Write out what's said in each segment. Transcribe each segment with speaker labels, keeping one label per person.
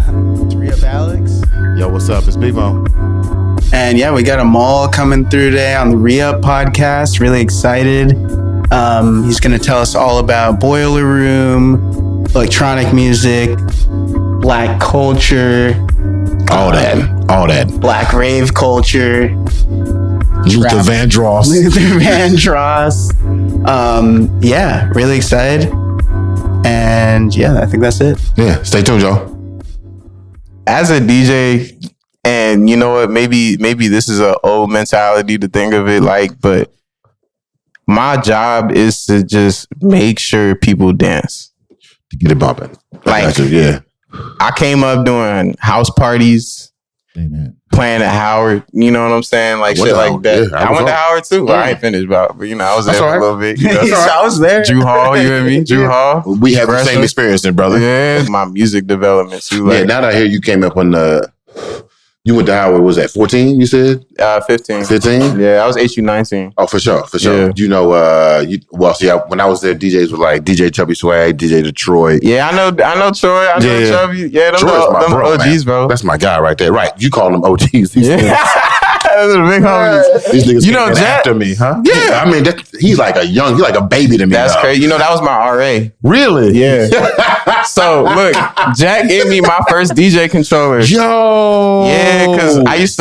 Speaker 1: ReUpAlex.
Speaker 2: Yo, what's up? It's BeMo.
Speaker 1: And yeah, we got Amal coming through today on the ReUp podcast. Really excited. He's going to tell us all about Boiler Room, electronic music, black culture.
Speaker 2: All that.
Speaker 1: Black Rave Culture.
Speaker 2: Luther Vandross.
Speaker 1: Yeah, really excited. And yeah, I think that's it.
Speaker 2: Yeah, stay tuned, y'all.
Speaker 3: As a DJ, and you know what, maybe this is an old mentality to think of it like, but my job is to just make sure people dance.
Speaker 2: To get it bumping.
Speaker 3: Like,
Speaker 2: yeah.
Speaker 3: I came up doing house parties.
Speaker 2: Amen.
Speaker 3: Playing at Howard, you know what I'm saying? Like shit like that.
Speaker 2: Yeah,
Speaker 3: I went to Howard too. I ain't finished, but you know, I was there for a little bit. You know?
Speaker 1: I was there.
Speaker 3: Drew Hall, you and me? Drew Hall.
Speaker 2: We have the same experience then, brother.
Speaker 3: Yeah. My music development too. Like,
Speaker 2: Yeah, now that I hear you came up on you went to Howard, was that 14, you said?
Speaker 3: 15.
Speaker 2: 15?
Speaker 3: Yeah, I was HU 19.
Speaker 2: Oh, for sure.
Speaker 3: Yeah.
Speaker 2: You know, when I was there, DJs were like DJ Chubby Swag, DJ Detroit.
Speaker 3: Yeah, I know Troy. I know Chubby. Yeah, them OGs,
Speaker 2: man.
Speaker 3: bro.
Speaker 2: That's my guy right there. Right. You call them OGs. These
Speaker 3: Those are big homies.
Speaker 2: These niggas
Speaker 3: You know, Jet
Speaker 2: after me, huh?
Speaker 3: Yeah.
Speaker 2: I mean, he's like a baby to me.
Speaker 3: That's crazy. You know, that was my RA.
Speaker 2: Really?
Speaker 3: Yeah. So look, Jack gave me my first DJ controller.
Speaker 2: Yo.
Speaker 3: Yeah, because I used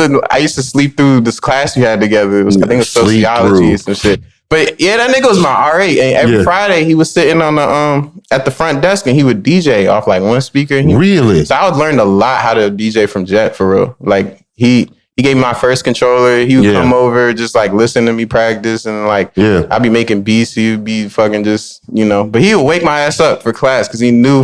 Speaker 3: to sleep through this class we had together. I think it was sociology and some shit. But yeah, that nigga was my RA. And every Friday he was sitting on the at the front desk and he would DJ off like one speaker.
Speaker 2: Really?
Speaker 3: So I would learn a lot how to DJ from Jet for real. Like he gave me my first controller. He would come over, just like listen to me practice, and like I'd be making beats. He would be fucking just, you know. But he would wake my ass up for class because he knew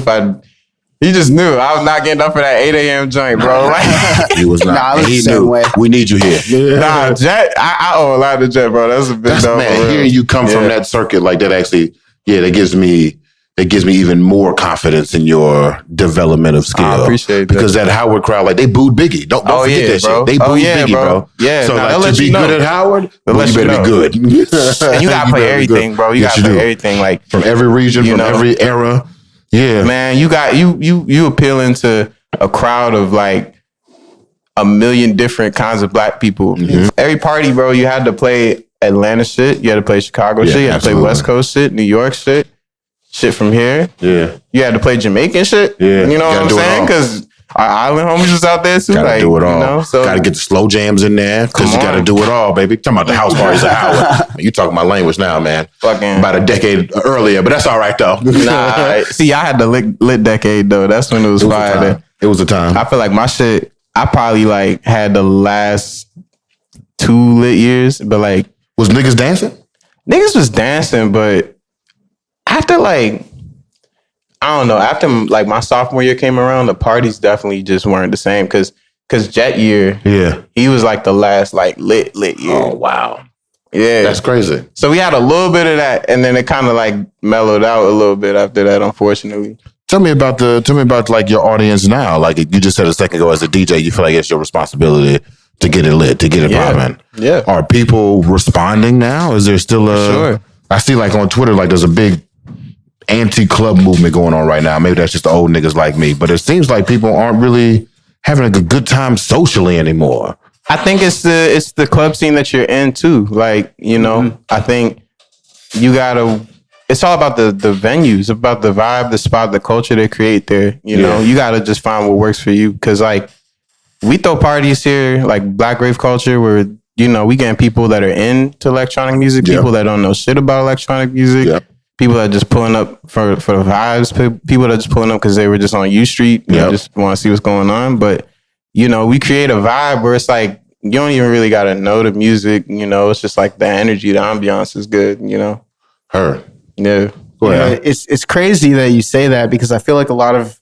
Speaker 3: he just knew I was not getting up for that 8 a.m. joint, bro. Like,
Speaker 2: he was not.
Speaker 1: Nah, I was
Speaker 2: he
Speaker 1: the same
Speaker 2: knew.
Speaker 1: way.
Speaker 2: We need you here.
Speaker 3: Nah, Jet. I owe a lot to Jet, bro. That's a big dog.
Speaker 2: Man, hearing you come from that circuit like that actually, that gives me even more confidence in your development of skill.
Speaker 3: I appreciate that.
Speaker 2: Because that Howard crowd, like they booed Biggie. Don't forget that
Speaker 3: bro.
Speaker 2: shit. They booed Biggie, bro.
Speaker 3: Yeah.
Speaker 2: So
Speaker 3: nah,
Speaker 2: like to be good at Howard, you better be good.
Speaker 3: And you gotta play everything, bro. You gotta play everything, like
Speaker 2: from every region, from every era. Yeah,
Speaker 3: man. You appealing to a crowd of like a million different kinds of black people. Mm-hmm. Every party, bro, you had to play Atlanta shit. You had to play Chicago shit. You had to play West Coast shit, New York shit from here. Yeah. You had to play Jamaican shit. Yeah. You know what I'm saying? Because our island homies was out there too.
Speaker 2: Gotta do it all.
Speaker 3: You know, so
Speaker 2: gotta get the slow jams in there because you gotta do it all, baby. Talking about the house parties at Howard. You talking my language now, man.
Speaker 3: Fucking
Speaker 2: about a decade earlier, but that's all right though.
Speaker 3: Nah, see, I had the lit decade though. That's when it was fire.
Speaker 2: It was a time.
Speaker 3: I feel like my shit, I probably like had the last 2 lit years, but like,
Speaker 2: was niggas dancing?
Speaker 3: Niggas was dancing, but after like, I don't know, after like my sophomore year came around, the parties definitely just weren't the same because Jet year, he was like the last like lit year.
Speaker 2: Oh wow.
Speaker 3: Yeah.
Speaker 2: That's crazy.
Speaker 3: So we had a little bit of that, and then it kind of like mellowed out a little bit after that, unfortunately.
Speaker 2: Tell me about like your audience now. Like you just said a second ago, as a DJ, you feel like it's your responsibility to get it lit, to get it popping.
Speaker 3: Yeah.
Speaker 2: Are people responding now? Is there still
Speaker 3: Sure.
Speaker 2: I see like on Twitter, like there's a big anti-club movement going on right now. Maybe that's just the old niggas like me, but it seems like people aren't really having a good time socially anymore.
Speaker 3: I think it's the club scene that you're in too. Like, you know, I think you gotta, it's all about the venues, about the vibe, the spot, the culture they create there. You know, you gotta just find what works for you. Cause like we throw parties here, like Black Rave Culture, where, you know, we getting people that are into electronic music, people that don't know shit about electronic music, people that are just pulling up for the vibes, people that are just pulling up because they were just on U Street, you know, just want to see what's going on. But, you know, we create a vibe where it's like, you don't even really got to know the music, you know, it's just like the energy, the ambiance is good, you know. Yeah.
Speaker 1: It's crazy that you say that because I feel like a lot of,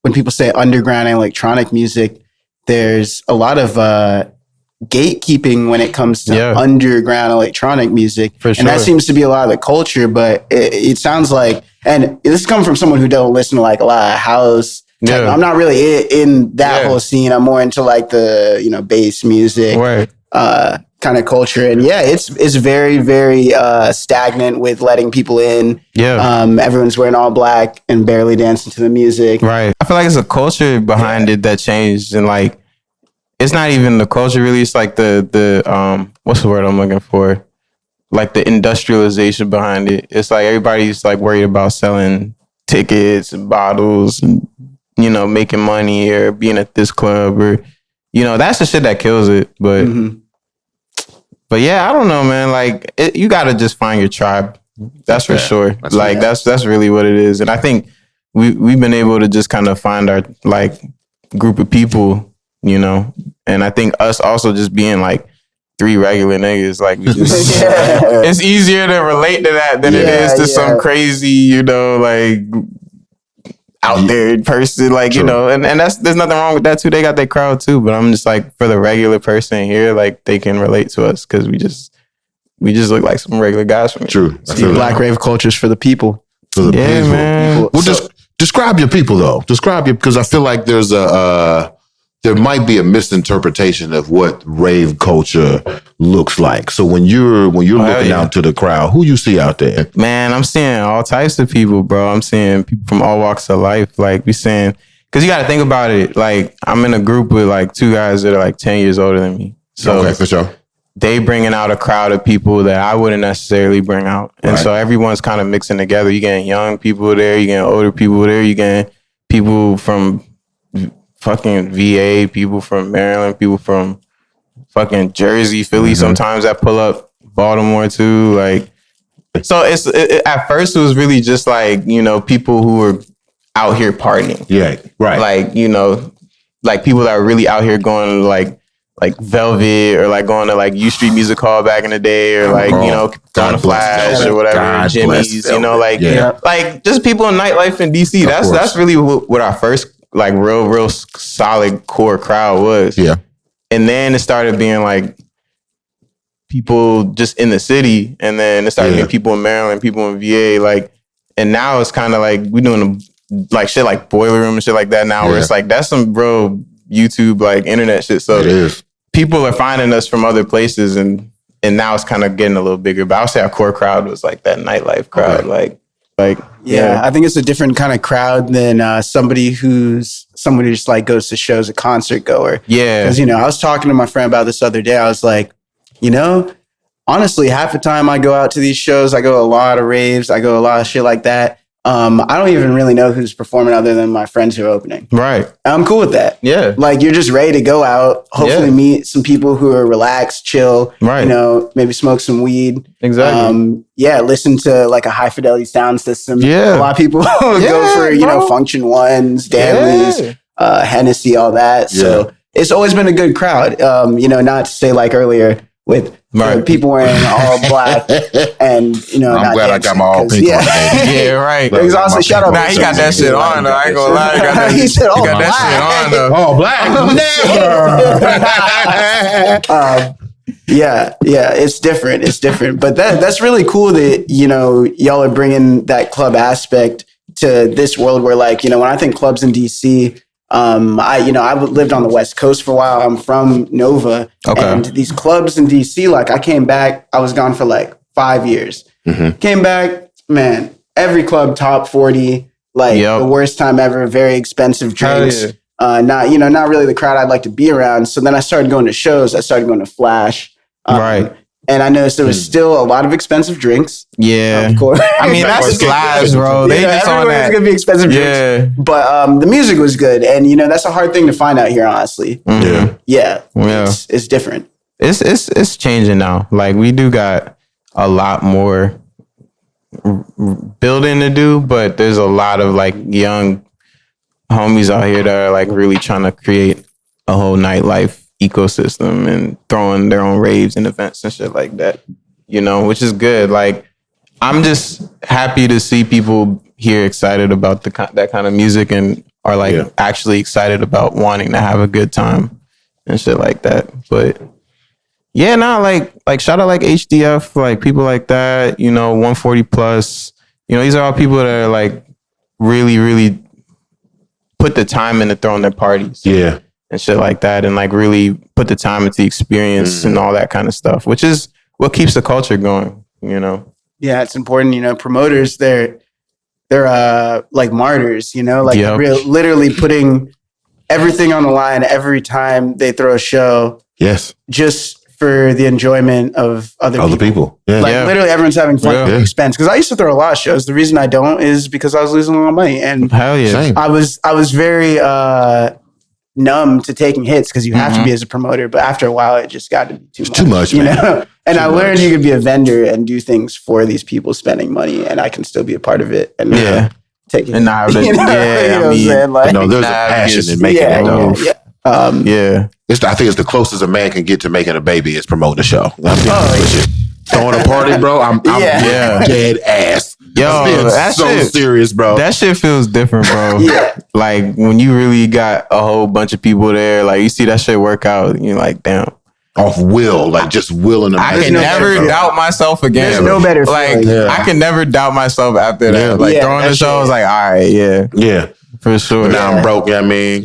Speaker 1: when people say underground electronic music, there's a lot of gatekeeping when it comes to underground electronic music. For sure. And that seems to be a lot of the culture, but it sounds like, and this comes from someone who don't listen to like a lot of house. I'm not really in that whole scene. I'm more into like the, you know, bass music.
Speaker 3: Right.
Speaker 1: kind of culture. And yeah, it's very, very stagnant with letting people in.
Speaker 3: Yeah.
Speaker 1: Everyone's wearing all black and barely dancing to the music.
Speaker 3: Right. I feel like it's a culture behind it that changed, and like it's not even the culture really. It's like the what's the word I'm looking for? Like the industrialization behind it. It's like everybody's like worried about selling tickets and bottles and, you know, making money or being at this club, or, you know, that's the shit that kills it. But but yeah, I don't know, man. Like you got to just find your tribe. That's for sure. That's really what it is. And I think we've been able to just kind of find our like group of people, you know. And I think us also just being like 3 regular niggas, like we just, it's easier to relate to that than it is to some crazy, you know, like out there person, like, you know, and there's nothing wrong with that too. They got their crowd too, but I'm just like, for the regular person here, like they can relate to us because we just look like some regular guys from here.
Speaker 2: True.
Speaker 1: Black Rave Culture's for the people.
Speaker 2: For the people.
Speaker 3: Man.
Speaker 2: Well, just describe your people though. Because I feel like there's there might be a misinterpretation of what rave culture looks like. So when you're looking out to the crowd, who you see out there?
Speaker 3: Man, I'm seeing all types of people, bro. I'm seeing people from all walks of life. Like we saying, because you got to think about it. Like I'm in a group with like 2 guys that are like 10 years older than me. So
Speaker 2: okay, for sure.
Speaker 3: They bringing out a crowd of people that I wouldn't necessarily bring out. And so everyone's kind of mixing together. You getting young people there, you getting older people there, you getting people from fucking VA, people from Maryland, people from fucking Jersey, Philly. Sometimes I pull up Baltimore too. Like, so at first it was really just like, you know, people who were out here partying.
Speaker 2: Yeah, right.
Speaker 3: Like, you know, like people that are really out here going to like Velvet, or like going to like U Street Music Hall back in the day, or like, you know, going to Flash or whatever, Jimmy's, you know, like like just people in nightlife in DC. That's really what our first like real solid core crowd was.
Speaker 2: Yeah.
Speaker 3: And then it started being like people just in the city, and then it started being people in Maryland, people in VA, like, and now it's kind of like we doing like shit like Boiler Room and shit like that now, where it's like that's some real YouTube like internet shit. So
Speaker 2: it is.
Speaker 3: People are finding us from other places, and now it's kind of getting a little bigger. But I'll say our core crowd was like that nightlife crowd, like.
Speaker 1: Yeah, I think it's a different kind of crowd than somebody who just like goes to shows, a concert goer.
Speaker 3: Yeah.
Speaker 1: Because, you know, I was talking to my friend about this other day. I was like, you know, honestly, half the time I go out to these shows, I go to a lot of raves, I go to a lot of shit like that. I don't even really know who's performing other than my friends who are opening.
Speaker 3: Right.
Speaker 1: I'm cool with that.
Speaker 3: Yeah. Like
Speaker 1: you're just ready to go out, hopefully meet some people who are relaxed, chill, you know, maybe smoke some weed.
Speaker 3: Exactly.
Speaker 1: Listen to like a high fidelity sound system.
Speaker 3: Yeah.
Speaker 1: A lot of people go for, you know, Function Ones, Danley's, Hennessy, all that. So it's always been a good crowd. You know, not to say like earlier with people wearing all black and, you know,
Speaker 2: I'm glad I got my all pink on.
Speaker 3: Yeah, right.
Speaker 1: Exhausted. Shut up.
Speaker 3: Nah, he got that shit on though. I ain't gonna lie.
Speaker 1: He said all
Speaker 3: got
Speaker 1: black.
Speaker 3: that shit on though.
Speaker 2: Oh, black.
Speaker 1: Yeah, it's different. But that's really cool that, you know, y'all are bringing that club aspect to this world where, like, you know, when I think clubs in DC, I lived on the West Coast for a while. I'm from Nova, and these clubs in DC, like, I came back, I was gone for like 5 years. Came back, man, every club top 40, like the worst time ever, very expensive drinks. Not really the crowd I'd like to be around. So then I started going to shows. I started going to Flash. And I noticed there was still a lot of expensive drinks. Yeah. Of course.
Speaker 3: I mean, that's Flash, bro. They just on that.
Speaker 1: It's going to be expensive drinks. But the music was good. And, you know, that's a hard thing to find out here, honestly. Yeah. It's different.
Speaker 3: It's changing now. Like, we do got a lot more building to do, but there's a lot of, like, young homies out here that are, like, really trying to create a whole nightlife ecosystem and throwing their own raves and events and shit like that, you know, which is good. Like, I'm just happy to see people here excited about that kind of music and are like actually excited about wanting to have a good time and shit like that. But yeah, like shout out like HDF, like people like that, you know, 140 plus, you know, these are all people that are like really, really put the time into throwing their parties.
Speaker 2: Yeah.
Speaker 3: and shit like that, and like really put the time into the experience and all that kind of stuff, which is what keeps the culture going, you know?
Speaker 1: Yeah, it's important. You know, promoters, they're like martyrs, you know, like literally putting everything on the line every time they throw a show.
Speaker 2: Yes.
Speaker 1: Just for the enjoyment of other people.
Speaker 2: Yeah.
Speaker 1: Like literally everyone's having fun at the expense. Because I used to throw a lot of shows. The reason I don't is because I was losing a lot of money. And
Speaker 3: hell yeah.
Speaker 2: Same.
Speaker 1: I was very numb to taking hits because you have to be as a promoter. But after a while, it just got to be too much. You know? And I learned you could be a vendor and do things for these people spending money, and I can still be a part of it. And taking
Speaker 3: and now there's
Speaker 2: a passion in making it though. I think it's the closest a man can get to making a baby is promoting a show. Throwing a party, bro. I'm dead ass.
Speaker 3: Yo,
Speaker 2: that's so serious, bro.
Speaker 3: That shit feels different, bro. Like when you really got a whole bunch of people there, like you see that shit work out, you're like, damn.
Speaker 2: Off will, like just willing them.
Speaker 3: I can never doubt myself again.
Speaker 1: There's no better
Speaker 3: feeling. I can never doubt myself after that. Like throwing the show, I was like, all right, yeah. For sure.
Speaker 2: But now I'm broke, you know what I mean?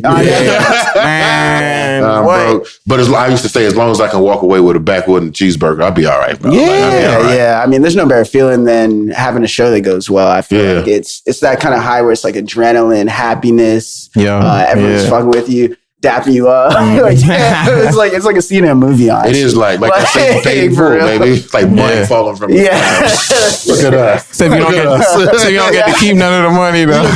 Speaker 3: Man.
Speaker 2: I'm broke. But I used to say, as long as I can walk away with a backwood and cheeseburger, I'll be all right, bro.
Speaker 1: Yeah. I mean, there's no better feeling than having a show that goes well. I feel like it's that kind of high where it's like adrenaline, happiness. Everyone's fucking with you, dapping you up. It's like a scene in a movie, honestly.
Speaker 2: It is like a scene paid for, baby. It's like money falling from the sky. Look at us.
Speaker 3: So you don't get to keep none of the money, though.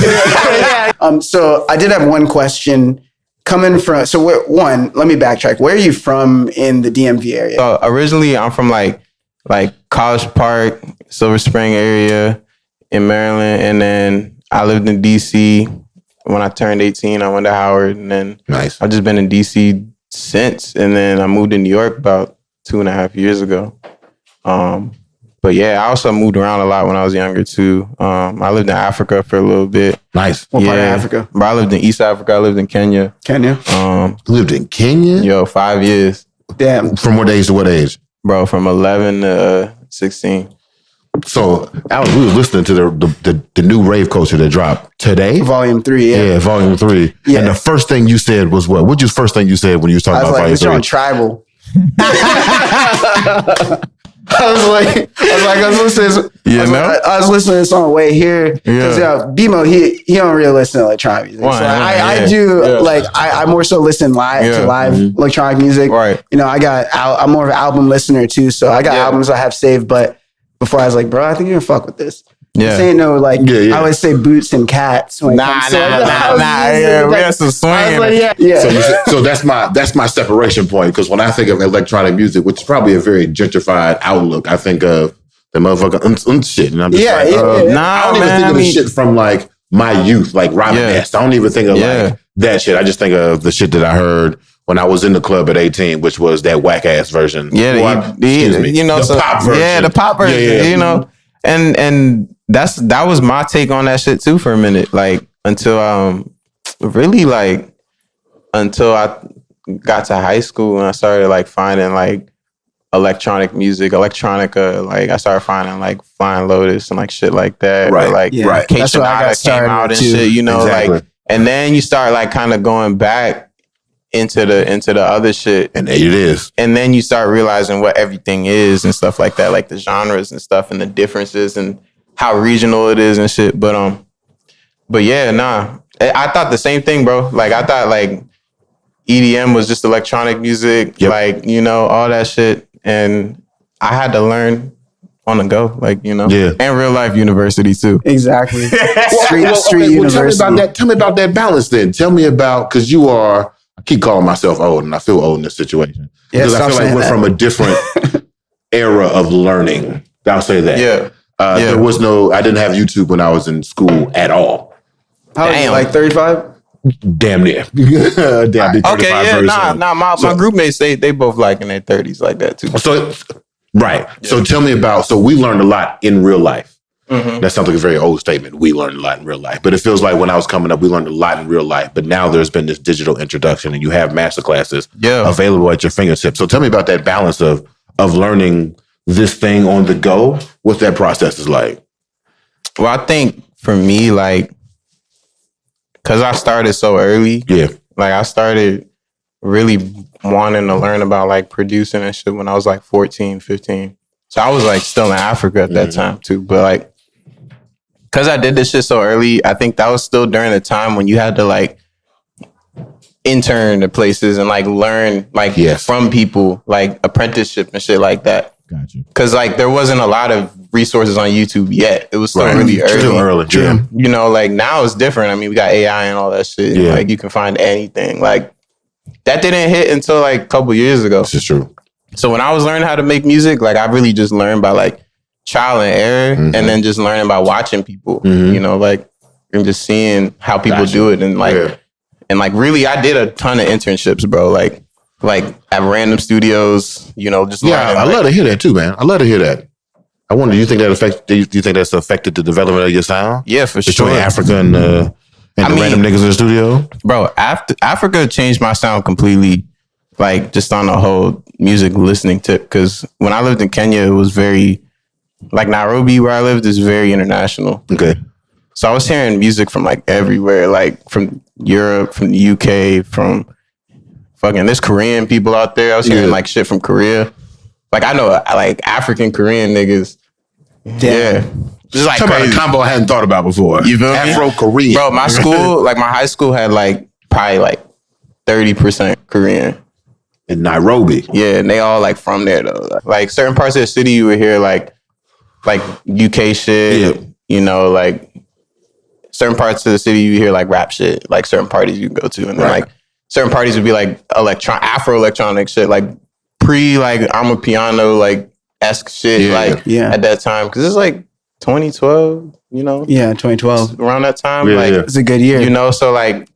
Speaker 1: So I did have one question coming from. So let me backtrack. Where are you from in the DMV area?
Speaker 3: So originally, I'm from like College Park, Silver Spring area in Maryland, and then I lived in DC. When I turned 18, I went to Howard, and then I've just been in DC since. And then I moved to New York about 2.5 years ago. But yeah, I also moved around a lot when I was younger too. I lived in Africa for a little bit.
Speaker 2: Nice.
Speaker 1: What part of Africa?
Speaker 3: Bro, I lived in East Africa. I lived in Kenya.
Speaker 2: Lived in Kenya?
Speaker 3: Yo, 5 years.
Speaker 1: Damn.
Speaker 2: From what age to what age?
Speaker 3: Bro, from 11 to 16.
Speaker 2: So, Alex, we were listening to the new Rave Culture that dropped today.
Speaker 1: Volume 3,
Speaker 2: Yeah, Volume 3. Yeah. And the first thing you said was what? What's your first thing you said when you was talking about Volume 3?
Speaker 1: I was tribal. I was listening to this on the way here. Because BeMo, he don't really listen to electronic music. I do I more so listen to live electronic music.
Speaker 3: Right.
Speaker 1: You know, I'm more of an album listener too. So I got albums I have saved, but before I was like, bro, I think you're gonna fuck with this.
Speaker 3: Yeah.
Speaker 1: This ain't no I always say boots and cats.
Speaker 3: Nah. We have some swing.
Speaker 2: So that's my separation point, because when I think of electronic music, which is probably a very gentrified outlook, I think of the motherfucker shit, and I'm just I don't even think of the shit from like my youth, like Robin S. I don't even think of like that shit. I just think of the shit that I heard when I was in the club at 18, which was that whack ass version.
Speaker 3: The pop version. Yeah, the pop version. You know, and that was my take on that shit too for a minute. Like until I got to high school and I started like finding like electronic music, electronica. Like I started finding like Flying Lotus and like shit like that.
Speaker 2: Right.
Speaker 3: Or, like K Sonata came out and shit. You know, like, and then you start like kind of going back into the other shit,
Speaker 2: and there it is,
Speaker 3: and then you start realizing what everything is and stuff like that, like the genres and stuff and the differences and how regional it is and shit. But I thought the same thing, bro. Like I thought like EDM was just electronic music, like, you know, all that shit, and I had to learn on the go, like, you know, and real life university too.
Speaker 1: Exactly. Street university.
Speaker 2: Tell me about that balance then. Tell me about, because I keep calling myself old, and I feel old in this situation. Because I feel like we're from a different era of learning. I'll say that. There was I didn't have YouTube when I was in school at all.
Speaker 1: How old are you, like 35?
Speaker 2: Damn near. Damn,
Speaker 3: okay, yeah, my group mates, they both like in their 30s like that too.
Speaker 2: So, right. Yeah. So tell me about, so we learned a lot in real life. Mm-hmm. That sounds like a very old statement. We learned a lot in real life. But it feels like when I was coming up, we learned a lot in real life. But now there's been this digital introduction and you have masterclasses available at your fingertips. So tell me about that balance of learning this thing on the go. What that process is like.
Speaker 3: Well, I think for me, like, because I started so early.
Speaker 2: Yeah.
Speaker 3: Like I started really wanting to learn about like producing and shit when I was like 14, 15. So I was like still in Africa at that time too. But like, cause I did this shit so early, I think that was still during the time when you had to like intern to places and like learn like from people, like apprenticeship and shit like that.
Speaker 2: Gotcha.
Speaker 3: Cause like there wasn't a lot of resources on YouTube yet. It was still really early.
Speaker 2: Still early. Yeah.
Speaker 3: You know, like now it's different. I mean, we got AI and all that shit.
Speaker 2: Yeah.
Speaker 3: Like you can find anything. Like that didn't hit until like a couple years ago.
Speaker 2: This is true.
Speaker 3: So when I was learning how to make music, like I really just learned by like trial and error and then just learning by watching people, you know, like and just seeing how people do it. And like, and like really I did a ton of internships, bro. Like at random studios, you know, just learning.
Speaker 2: I love to hear that too, man. I love to hear that. I wonder, do you think that's affected the development of your sound?
Speaker 3: Yeah, for
Speaker 2: Between
Speaker 3: sure.
Speaker 2: Africa and the random niggas in the studio?
Speaker 3: Bro, Africa changed my sound completely, like just on the whole music listening tip. Because when I lived in Kenya, it was very, like Nairobi where I lived is very international.
Speaker 2: Okay.
Speaker 3: So I was hearing music from like everywhere, like from Europe, from the UK, from fucking, there's Korean people out there. I was hearing like shit from Korea. Like I know like African Korean niggas. Yeah. Just like
Speaker 2: talking about a combo I hadn't thought about before.
Speaker 3: You feel me?
Speaker 2: Afro-Korean.
Speaker 3: Bro, my school, like my high school had like probably like 30% Korean.
Speaker 2: In Nairobi.
Speaker 3: Yeah, and they all like from there though. Like certain parts of the city you would hear like UK shit, you know, like certain parts of the city you hear like rap shit, like certain parties you can go to. And then like certain parties would be like Afro electronic shit, like like I'm a piano like esque shit at that time. Cause it's like 2012, you know?
Speaker 1: Yeah, 2012.
Speaker 3: Around that time. Like
Speaker 1: it's a good year.
Speaker 3: You know, so like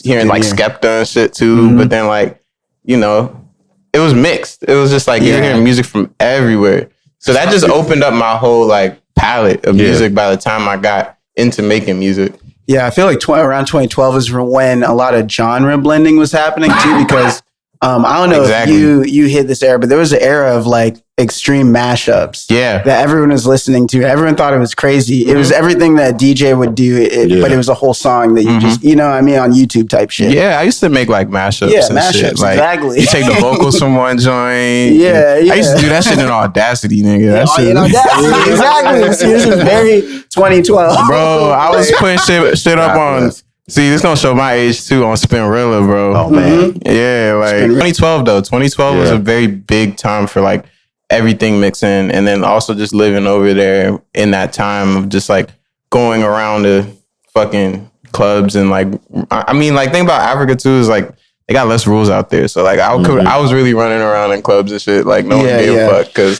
Speaker 3: hearing like Skepta and shit too, but then like, you know, it was mixed. It was just like you're hearing music from everywhere. So that just opened up my whole like palette of music by the time I got into making music.
Speaker 1: Yeah, I feel like around 2012 is when a lot of genre blending was happening too, because I don't know if you hit this era, but there was an era of like extreme mashups that everyone was listening to. Everyone thought it was crazy. It was everything that DJ would do, but it was a whole song that you just, you know what I mean, on YouTube type shit.
Speaker 3: Yeah, I used to make like mashups and shit. Like,
Speaker 1: exactly.
Speaker 3: You take the vocals from one joint.
Speaker 1: I
Speaker 3: used to do that shit in Audacity, nigga. That shit.
Speaker 1: In Audacity, exactly. See, this is very 2012.
Speaker 3: Bro, I was putting shit up on... See, this gonna show my age too on Spinrilla, bro.
Speaker 2: Oh man,
Speaker 3: yeah, like 2012 though. 2012 was a very big time for like everything mixing, and then also just living over there in that time of just like going around to fucking clubs and like, I mean, like think about Africa too is like they got less rules out there, so like I was really running around in clubs and shit, like no one gave a fuck because.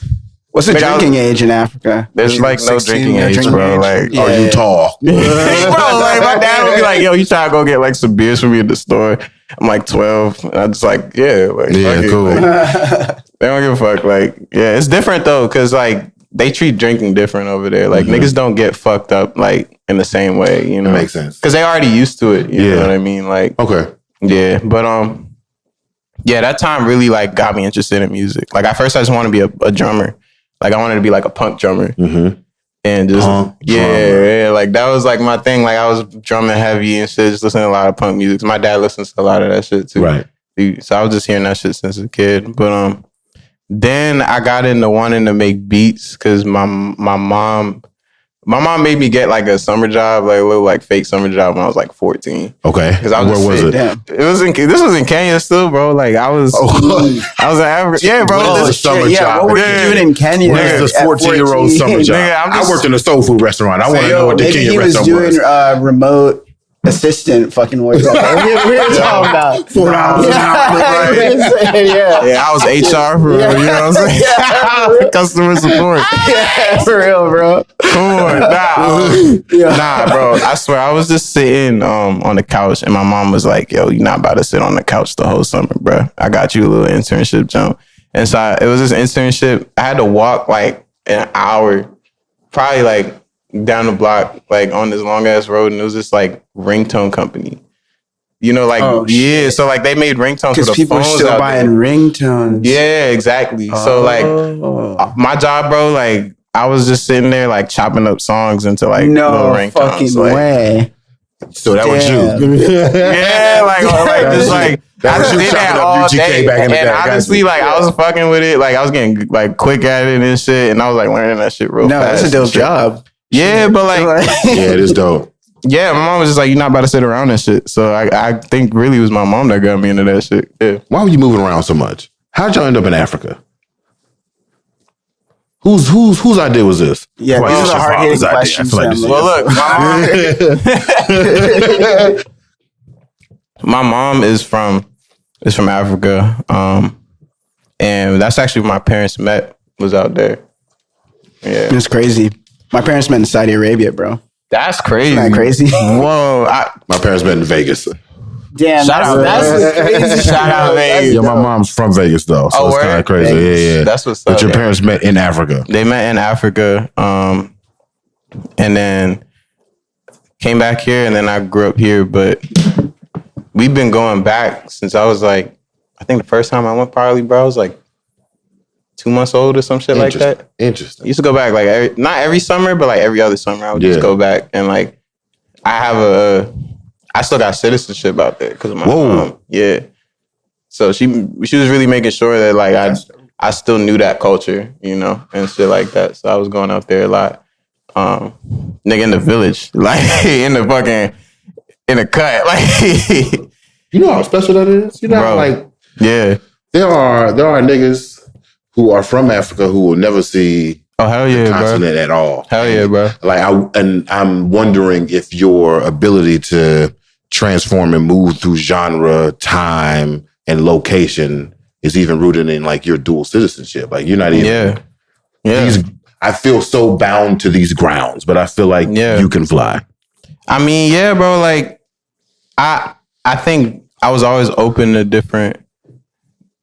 Speaker 1: What's the drinking age in Africa?
Speaker 3: There's like no drinking age, bro. Like,
Speaker 2: are you tall?
Speaker 3: Bro, like my dad would be like, "Yo, you trying to go get like some beers for me at the store?" I'm like 12, and I'm just like, "Yeah, like,
Speaker 2: cool."
Speaker 3: Like, they don't give a fuck. Like, yeah, it's different though, cause like they treat drinking different over there. Like niggas don't get fucked up like in the same way, you know?
Speaker 2: That makes sense.
Speaker 3: Cause they already used to it. You know what I mean? Like, yeah, but yeah, that time really like got me interested in music. Like at first, I just wanted to be a drummer. Like I wanted to be like a punk drummer, and just like that was like my thing. Like I was drumming heavy and shit, just listening to a lot of punk music. My dad listens to a lot of that shit too,
Speaker 2: right?
Speaker 3: So I was just hearing that shit since a kid. But then I got into wanting to make beats because my mom made me get like a summer job, like a little like fake summer job when I was like 14.
Speaker 2: Okay,
Speaker 3: because I was
Speaker 2: where was it?
Speaker 3: This was in Kenya still, bro. Like I was in Africa. Yeah, bro.
Speaker 2: What was the summer job?
Speaker 1: What were you doing in Kenya?
Speaker 2: Where's this 14-year-old summer job? I worked in a soul food restaurant. I want to know what the Kenyan restaurant was.
Speaker 1: Maybe he was doing remote assistant fucking work. We were talking about $4 an hour.
Speaker 3: Yeah, I was HR for real. You know what I'm saying? Customer support.
Speaker 1: Yeah, for real, bro.
Speaker 3: Come on, nah, bro. I swear, I was just sitting on the couch, and my mom was like, "Yo, you're not about to sit on the couch the whole summer, bro. I got you a little internship jump." And so it was this internship. I had to walk like an hour, probably like down the block, like on this long ass road, and it was this like ringtone company. You know, like so like they made ringtones for the
Speaker 1: people
Speaker 3: phones
Speaker 1: still
Speaker 3: out
Speaker 1: buying
Speaker 3: there.
Speaker 1: ringtones.
Speaker 3: Yeah, exactly. So like my job, bro, like I was just sitting there like chopping up songs into like little ringtones.
Speaker 1: No fucking way.
Speaker 2: So that was you.
Speaker 3: Yeah, like just like I just did that all day. Back in the day. Honestly, like I was fucking with it. Like I was getting like quick at it and shit, and I was like learning that shit real fast.
Speaker 1: No, that's a dope job.
Speaker 3: Yeah, but like
Speaker 2: yeah, it is dope.
Speaker 3: Yeah, my mom was just like, you're not about to sit around and shit. So I think really it was my mom that got me into that shit. Yeah.
Speaker 2: Why were you moving around so much? How'd y'all end up in Africa? Whose idea was this?
Speaker 1: Yeah,
Speaker 2: well,
Speaker 1: these are hard-hitting questions.
Speaker 3: Well, look, my mom is from Africa, and that's actually where my parents met. Was out there. Yeah,
Speaker 1: it's crazy. My parents met in Saudi Arabia, bro.
Speaker 3: That's crazy.
Speaker 1: Isn't that crazy?
Speaker 3: Whoa,
Speaker 2: my parents met in Vegas.
Speaker 1: Damn, that's crazy.
Speaker 3: Shout out Vegas.
Speaker 2: Yeah, my mom's from Vegas though, so it's kind of crazy. Vegas. Yeah.
Speaker 3: That's what's up.
Speaker 2: But your parents met in Africa.
Speaker 3: They met in Africa, and then came back here, and then I grew up here. But we've been going back since I was like, I think the first time I went probably, bro, I was like 2 months old or some shit like that.
Speaker 2: Interesting.
Speaker 3: I used to go back like not every summer, but like every other summer I would just go back, and like I still got citizenship out there because of my mom. Yeah. So she was really making sure that like I still knew that culture, you know, and shit like that. So I was going out there a lot. Nigga in the village, like in the cut, like
Speaker 2: you know how special that is? You know how, like there are niggas who are from Africa who will never see
Speaker 3: hell yeah,
Speaker 2: the continent
Speaker 3: bro.
Speaker 2: At all.
Speaker 3: Hell yeah, bro.
Speaker 2: Like I'm wondering if your ability to transform and move through genre, time, and location is even rooted in like your dual citizenship. Like you're not even I feel so bound to these grounds, but I feel like you can fly.
Speaker 3: I mean, yeah, bro, like I think I was always open to different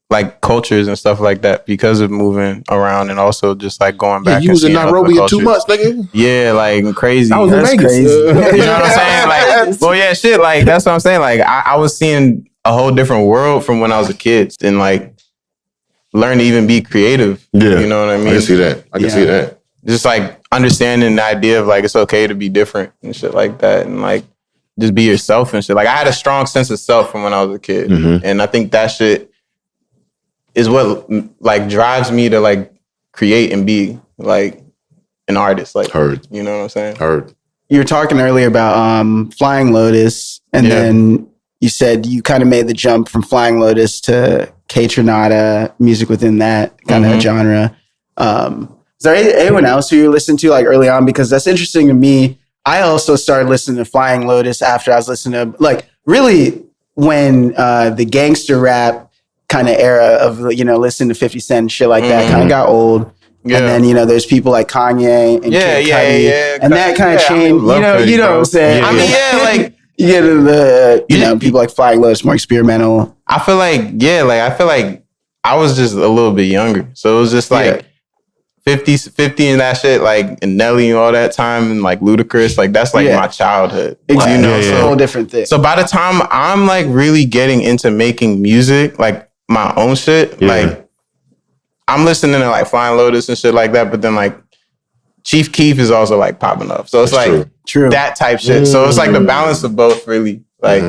Speaker 3: like cultures and stuff like that because of moving around and also just like going back.
Speaker 2: You was in Nairobi in 2 months, nigga.
Speaker 3: Yeah, like crazy.
Speaker 2: That's crazy.
Speaker 3: You know what I'm saying? Like, well, yeah, shit. Like that's what I'm saying. Like I was seeing a whole different world from when I was a kid and like learn to even be creative. Yeah, you know what I mean.
Speaker 2: I can see that. I can see that.
Speaker 3: Just like understanding the idea of like it's okay to be different and shit like that, and like just be yourself and shit. Like I had a strong sense of self from when I was a kid, and I think that shit is what like drives me to like create and be like an artist. Like, you know what I'm saying?
Speaker 1: You were talking earlier about Flying Lotus, and then you said you kind of made the jump from Flying Lotus to K-Tronada, music within that kind of genre. Is there anyone else who you listened to like early on? Because that's interesting to me. I also started listening to Flying Lotus after I was listening to like really when the gangster rap kind of era of, you know, listening to 50 Cent and shit like that kind of got old. Yeah. And then, you know, there's people like Kanye and Kid Cudi, and that kind of changed. You know what I'm saying?
Speaker 3: I mean, like
Speaker 1: you get into the, you know, people like Flying Lotus, more experimental.
Speaker 3: I feel like I was just a little bit younger. So it was just like 50 and that shit, like, and Nelly and all that time, and like Ludacris, like that's like my childhood.
Speaker 1: Exactly. You know, it's a whole different thing.
Speaker 3: So by the time I'm like really getting into making music, like my own shit, like I'm listening to like Flying Lotus and shit like that, but then like Chief Keef is also like popping up. So it's like
Speaker 1: true.
Speaker 3: That type shit. So it's like the balance of both, really. Like,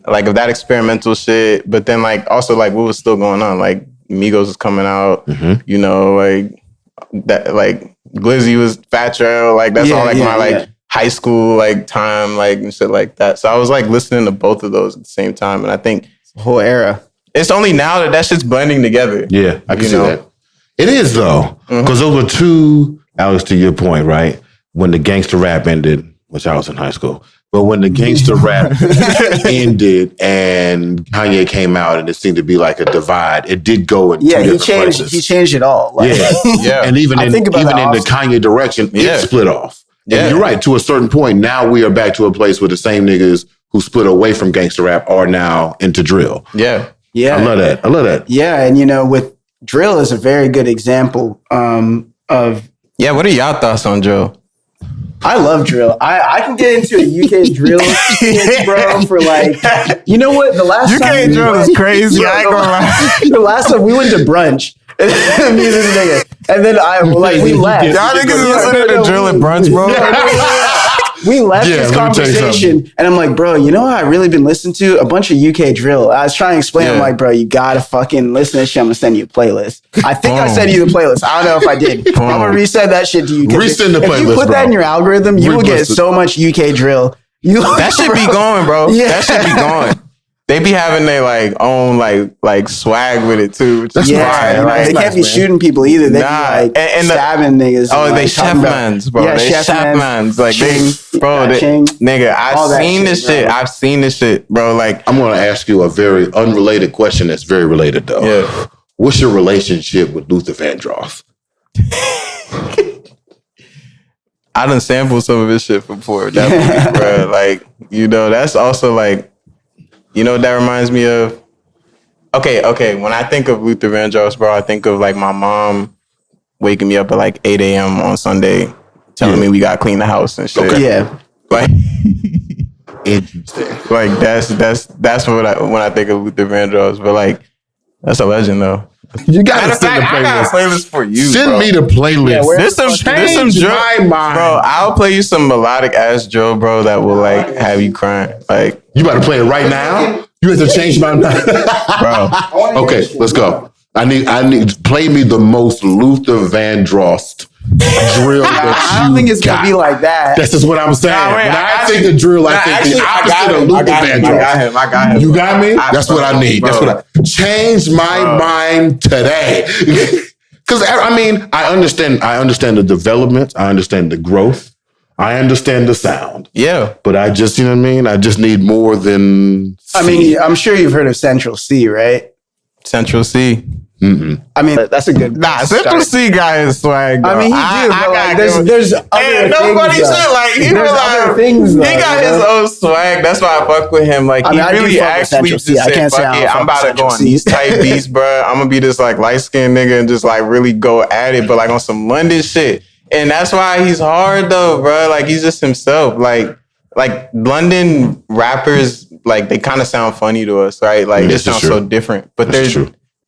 Speaker 3: like of that experimental shit, but then like also like what was still going on, like Migos was coming out, you know, like that, like Glizzy was Fat Trail, like that's all like my like high school like time, like and shit like that. So I was like listening to both of those at the same time, and I think
Speaker 1: the whole era.
Speaker 3: It's only now that shit's blending together.
Speaker 2: Yeah, I can see that. It is though, because those were two. Alex, to your point, right? When the gangster rap ended, which I was in high school, but when the gangster rap ended and Kanye came out, and it seemed to be like a divide, it did go in two different places.
Speaker 1: He changed it all.
Speaker 2: Like, and even in the Kanye direction, it split off. And you're right. To a certain point, now we are back to a place where the same niggas who split away from gangster rap are now into drill.
Speaker 1: Yeah.
Speaker 2: I love that.
Speaker 1: Yeah, and you know, with drill is a very good example of.
Speaker 3: Yeah, what are y'all thoughts on drill?
Speaker 1: I love drill. I can get into a UK drill shit, bro, for like, you know what? The last time
Speaker 3: UK drill is crazy. I ain't gonna lie.
Speaker 1: The last time we went to brunch, me and this nigga, and then we left.
Speaker 3: Y'all niggas listening to drill at brunch, bro?
Speaker 1: we left this conversation, and I'm like, bro, you know what I really been listening to? A bunch of UK drill. I was trying to explain. I'm like, bro, you gotta fucking listen to this shit. I'm gonna send you a playlist. I think I sent you the playlist. I don't know if I did. I'm gonna resend that shit to you.
Speaker 2: Resend the playlist,
Speaker 1: if you put that in your algorithm, you will get so much UK drill.
Speaker 3: That should be going, bro. Yeah. That should be going. They be having their like own like swag with it too.
Speaker 1: That's right. They can't be shooting people either. They be like and stabbing niggas.
Speaker 3: Oh, they chef mans, bro. Yeah, they chef mans. Like nigga, I've seen this shit. I've seen this shit, bro. Like
Speaker 2: I'm gonna ask you a very unrelated question that's very related though.
Speaker 3: Yeah.
Speaker 2: What's your relationship with Luther Vandross?
Speaker 3: I done sampled some of his shit before, definitely, bro. Like, you know, that's also like, you know what that reminds me of? Okay. When I think of Luther Vandross, bro, I think of like my mom waking me up at like 8 a.m. on Sunday, telling me we gotta clean the house and shit.
Speaker 1: Okay. Yeah.
Speaker 3: Like,
Speaker 2: interesting.
Speaker 3: Like that's what when I think of Luther Vandross, but like that's a legend though.
Speaker 2: You gotta send the playlist.
Speaker 3: I got a playlist for you.
Speaker 2: Send me the playlist.
Speaker 3: Yeah, there's some drill, bro. I'll play you some melodic ass drill, bro, that will like have you crying. Like
Speaker 2: you about to play it right now? You have to change my mind,
Speaker 3: bro.
Speaker 2: Okay, let's go. I need play me the most Luther Vandross drill that
Speaker 1: I don't think it's gonna be like that.
Speaker 2: This is what I'm saying. When I think of drill, I think the opposite of Luther Vandross.
Speaker 3: I got him.
Speaker 2: You got me? That's what I need. That's what I change my mind today. Because I mean, I understand the development, I understand the growth, I understand the sound.
Speaker 3: Yeah.
Speaker 2: But I just, you know what I mean? I just need more than C.
Speaker 1: I mean, I'm sure you've heard of Central C, right?
Speaker 3: Central C.
Speaker 2: Mm-mm.
Speaker 1: I mean, that's a good.
Speaker 3: Central C guy is swag. Though.
Speaker 1: I mean, there's other
Speaker 3: nobody
Speaker 1: things,
Speaker 3: said like he
Speaker 1: there's other things. Though,
Speaker 3: he got his own swag. That's why I fuck with him. Like he really actually just said, "Fuck it, I'm about to go on these type beats, bro. I'm gonna be this like light skinned nigga and just like really go at it, but like on some London shit." And that's why he's hard though, bro. Like he's just himself. Like London rappers, like they kind of sound funny to us, right? Like they sound so different, but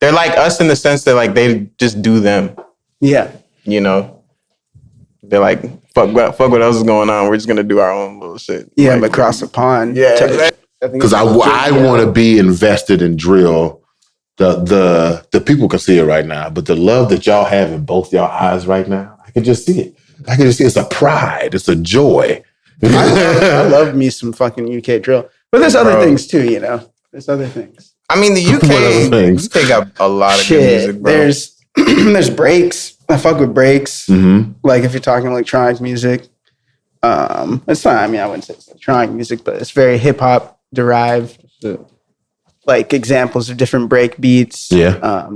Speaker 3: they're like us in the sense that like they just do them.
Speaker 1: Yeah.
Speaker 3: You know, they're like, fuck what else is going on. We're just going to do our own little shit.
Speaker 1: Yeah,
Speaker 3: like,
Speaker 1: but across the pond.
Speaker 3: Yeah.
Speaker 2: Because I want to be invested in drill. The people can see it right now, but the love that y'all have in both y'all eyes right now, I can just see it. I can just see it's a pride. It's a joy.
Speaker 1: I love me some fucking UK drill. But there's other things too, you know. There's other things.
Speaker 3: I mean, the UK got a lot of good music, bro.
Speaker 1: There's breaks. I fuck with breaks.
Speaker 2: Mm-hmm.
Speaker 1: Like if you're talking electronic music, it's not. I mean, I wouldn't say it's electronic music, but it's very hip hop derived. Like examples of different break beats.
Speaker 2: Yeah.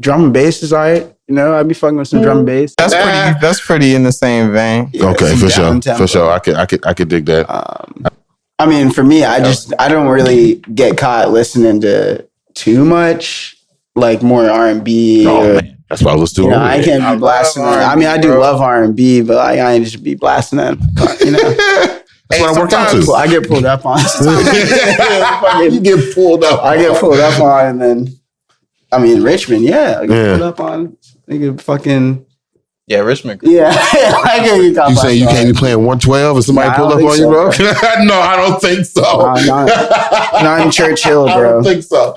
Speaker 1: Drum and bass is alright. You know, I'd be fucking with some drum and bass.
Speaker 3: That's pretty in the same vein.
Speaker 2: Yeah, okay, for sure. I could dig that.
Speaker 1: I mean, for me, I don't really get caught listening to too much, like more R&B.
Speaker 2: Oh, man. That's what I was doing.
Speaker 1: You know, I can't be blasting that. I mean, I do love R&B, but I ain't just be blasting that. You know,
Speaker 2: that's what I work out to.
Speaker 1: I get pulled up on.
Speaker 2: You get pulled up.
Speaker 1: I get pulled up on, and then, I mean, Richmond, I get pulled up on. Nigga, fucking.
Speaker 3: Yeah, Richmond.
Speaker 1: Yeah. You
Speaker 2: saying you can't be playing 112 and somebody pull up on you, bro? No, I don't think so.
Speaker 1: Not in Churchill, bro.
Speaker 2: I don't think so.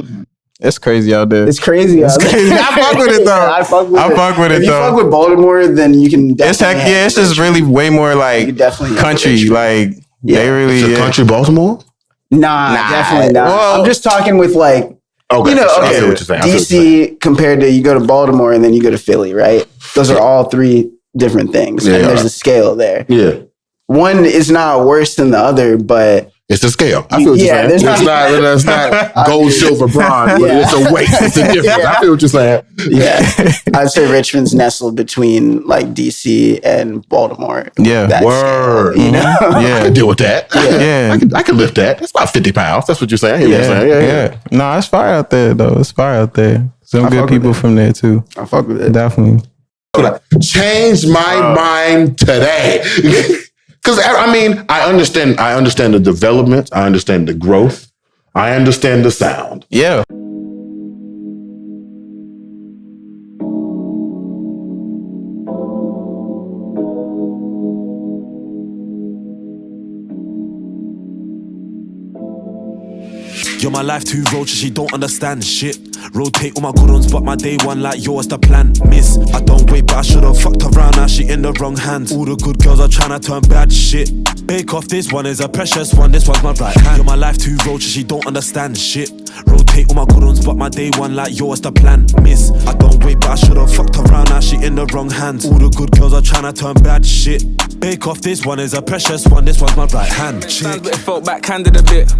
Speaker 3: It's crazy out there.
Speaker 1: It's crazy out there.
Speaker 3: I fuck with it though. I fuck with it though.
Speaker 1: If you fuck with Baltimore, then you can definitely.
Speaker 3: It's just really way more like country. Like they really
Speaker 2: it's a country Baltimore?
Speaker 1: Nah, definitely not. Well, I'm just talking with like.
Speaker 2: Okay,
Speaker 1: you know,
Speaker 2: I see what you're saying.
Speaker 1: DC compared to you go to Baltimore and then you go to Philly, right? Those are all three different things. And there's a scale there.
Speaker 2: Yeah.
Speaker 1: One is not worse than the other, but
Speaker 2: it's a scale. I feel what you're saying. It's not gold, silver, bronze. It's a weight. It's a difference. I feel what you're saying.
Speaker 1: Yeah. I'd say Richmond's nestled between like DC and Baltimore.
Speaker 3: Yeah.
Speaker 2: Word.
Speaker 1: Scale, you know?
Speaker 3: Yeah.
Speaker 2: I can deal with that.
Speaker 3: Yeah.
Speaker 2: I can lift that. That's about 50 pounds. That's what you're saying.
Speaker 3: Yeah. No, it's fire out there though. It's fire out there. Some good people from there too.
Speaker 1: I fuck with it.
Speaker 3: Definitely.
Speaker 2: Change my mind today. Because I mean, I understand the development, I understand the growth, I understand the sound.
Speaker 3: Yeah.
Speaker 4: You're my life too roach, she don't understand shit. Rotate all my good ones, but my day one like yours the plan. Miss, I don't wait, but I should've fucked around, now she in the wrong hands. All the good girls are trying to turn bad shit. Bake off, this one is a precious one, this one's my right hand. You're my life too roach, she don't understand shit. Rotate all my good ones, but my day one like yours the plan. Miss, I don't wait, but I should've fucked around, now she in the wrong hands. All the good girls are trying to turn bad shit. Bake off, this one is a precious one, this one's my right hand.
Speaker 5: Sounds but it felt backhanded a bit.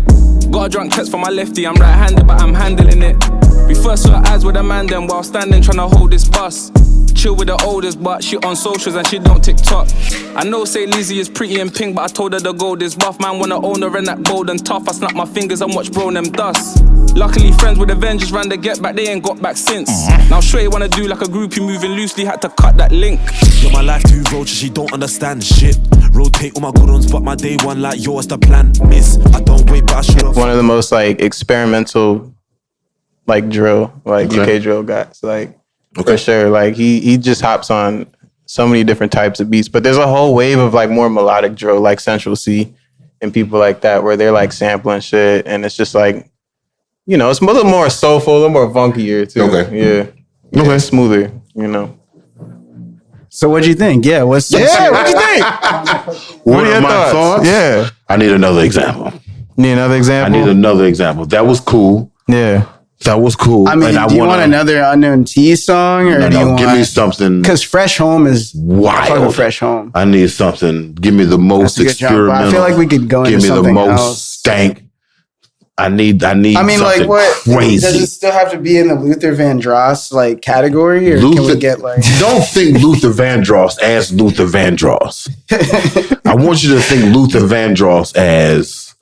Speaker 5: Got a drunk text from my lefty, I'm right-handed but I'm handling it. We first saw eyes with a man then while standing trying to hold this bus. Chill with the oldest but she on socials and she don't TikTok. I know say Lizzie is pretty and pink but I told her the gold is buff. Man wanna own her and that bold and tough. I snap my fingers and watch bro and them dust. Luckily friends with Avengers ran the get back, they ain't got back since. Now Shrey wanna do like a groupie moving loosely, had to cut that link.
Speaker 4: You're my life too roach, she don't understand shit. Rotate all my good ones, but my day one like yours the plan. Miss, I don't wait, but I should've.
Speaker 3: One of the most like experimental, like drill, like UK drill guys, like for sure. Like he just hops on so many different types of beats, but there's a whole wave of like more melodic drill, like Central C and people like that, where they're like sampling shit, and it's just like, you know, it's a little more soulful, a little more funkier too. Yeah, smoother, you know.
Speaker 1: So what'd you think? Yeah, what'd you think?
Speaker 2: What are my thoughts?
Speaker 3: Yeah.
Speaker 2: I need another example.
Speaker 3: Need another example?
Speaker 2: I need another example. That was cool.
Speaker 3: Yeah.
Speaker 2: That was cool.
Speaker 1: I mean, do you want another Unknown T song? Or
Speaker 2: no, give me something.
Speaker 1: Because Fresh Home is
Speaker 2: wild.
Speaker 1: Fresh Home.
Speaker 2: I need something. Give me the most experimental.
Speaker 1: I feel like we could go into something else.
Speaker 2: Give me the most stank. I need
Speaker 1: I mean,
Speaker 2: something
Speaker 1: like, what
Speaker 2: crazy.
Speaker 1: Does it still have to be in the Luther Vandross like category, or can we get like?
Speaker 2: Don't think Luther Vandross as Luther Vandross. I want you to think Luther Vandross as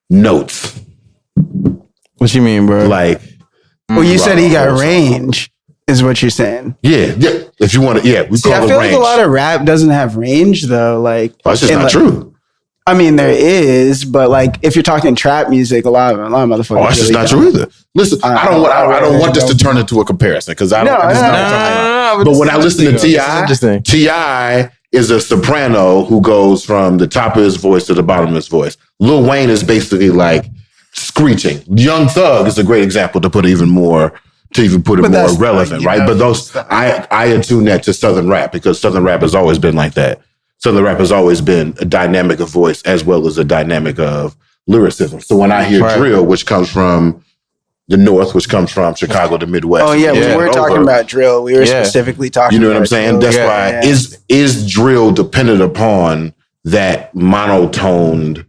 Speaker 2: notes.
Speaker 3: What you mean, bro?
Speaker 2: Like,
Speaker 1: well, you said he got range, is what you're saying.
Speaker 2: Yeah. If you want to, we call it range.
Speaker 1: I feel like a lot of rap doesn't have range though. Like,
Speaker 2: that's just not true.
Speaker 1: I mean, there is, but like, if you're talking trap music, a lot of motherfuckers.
Speaker 2: Oh, that's just not true either. Listen, I don't want this to turn into a comparison because I don't. No, but when I listen to T.I. is a soprano who goes from the top of his voice to the bottom of his voice. Lil Wayne is basically like screeching. Young Thug is a great example to put it more relevant, right? But those I attune that to Southern rap because Southern rap has always been like that. Southern rap has always been a dynamic of voice as well as a dynamic of lyricism. So when I hear drill, which comes from the North, which comes from Chicago, the Midwest.
Speaker 1: Oh yeah, we were talking about drill. We were specifically talking.
Speaker 2: You know what I'm saying? That's why is drill dependent upon that monotoned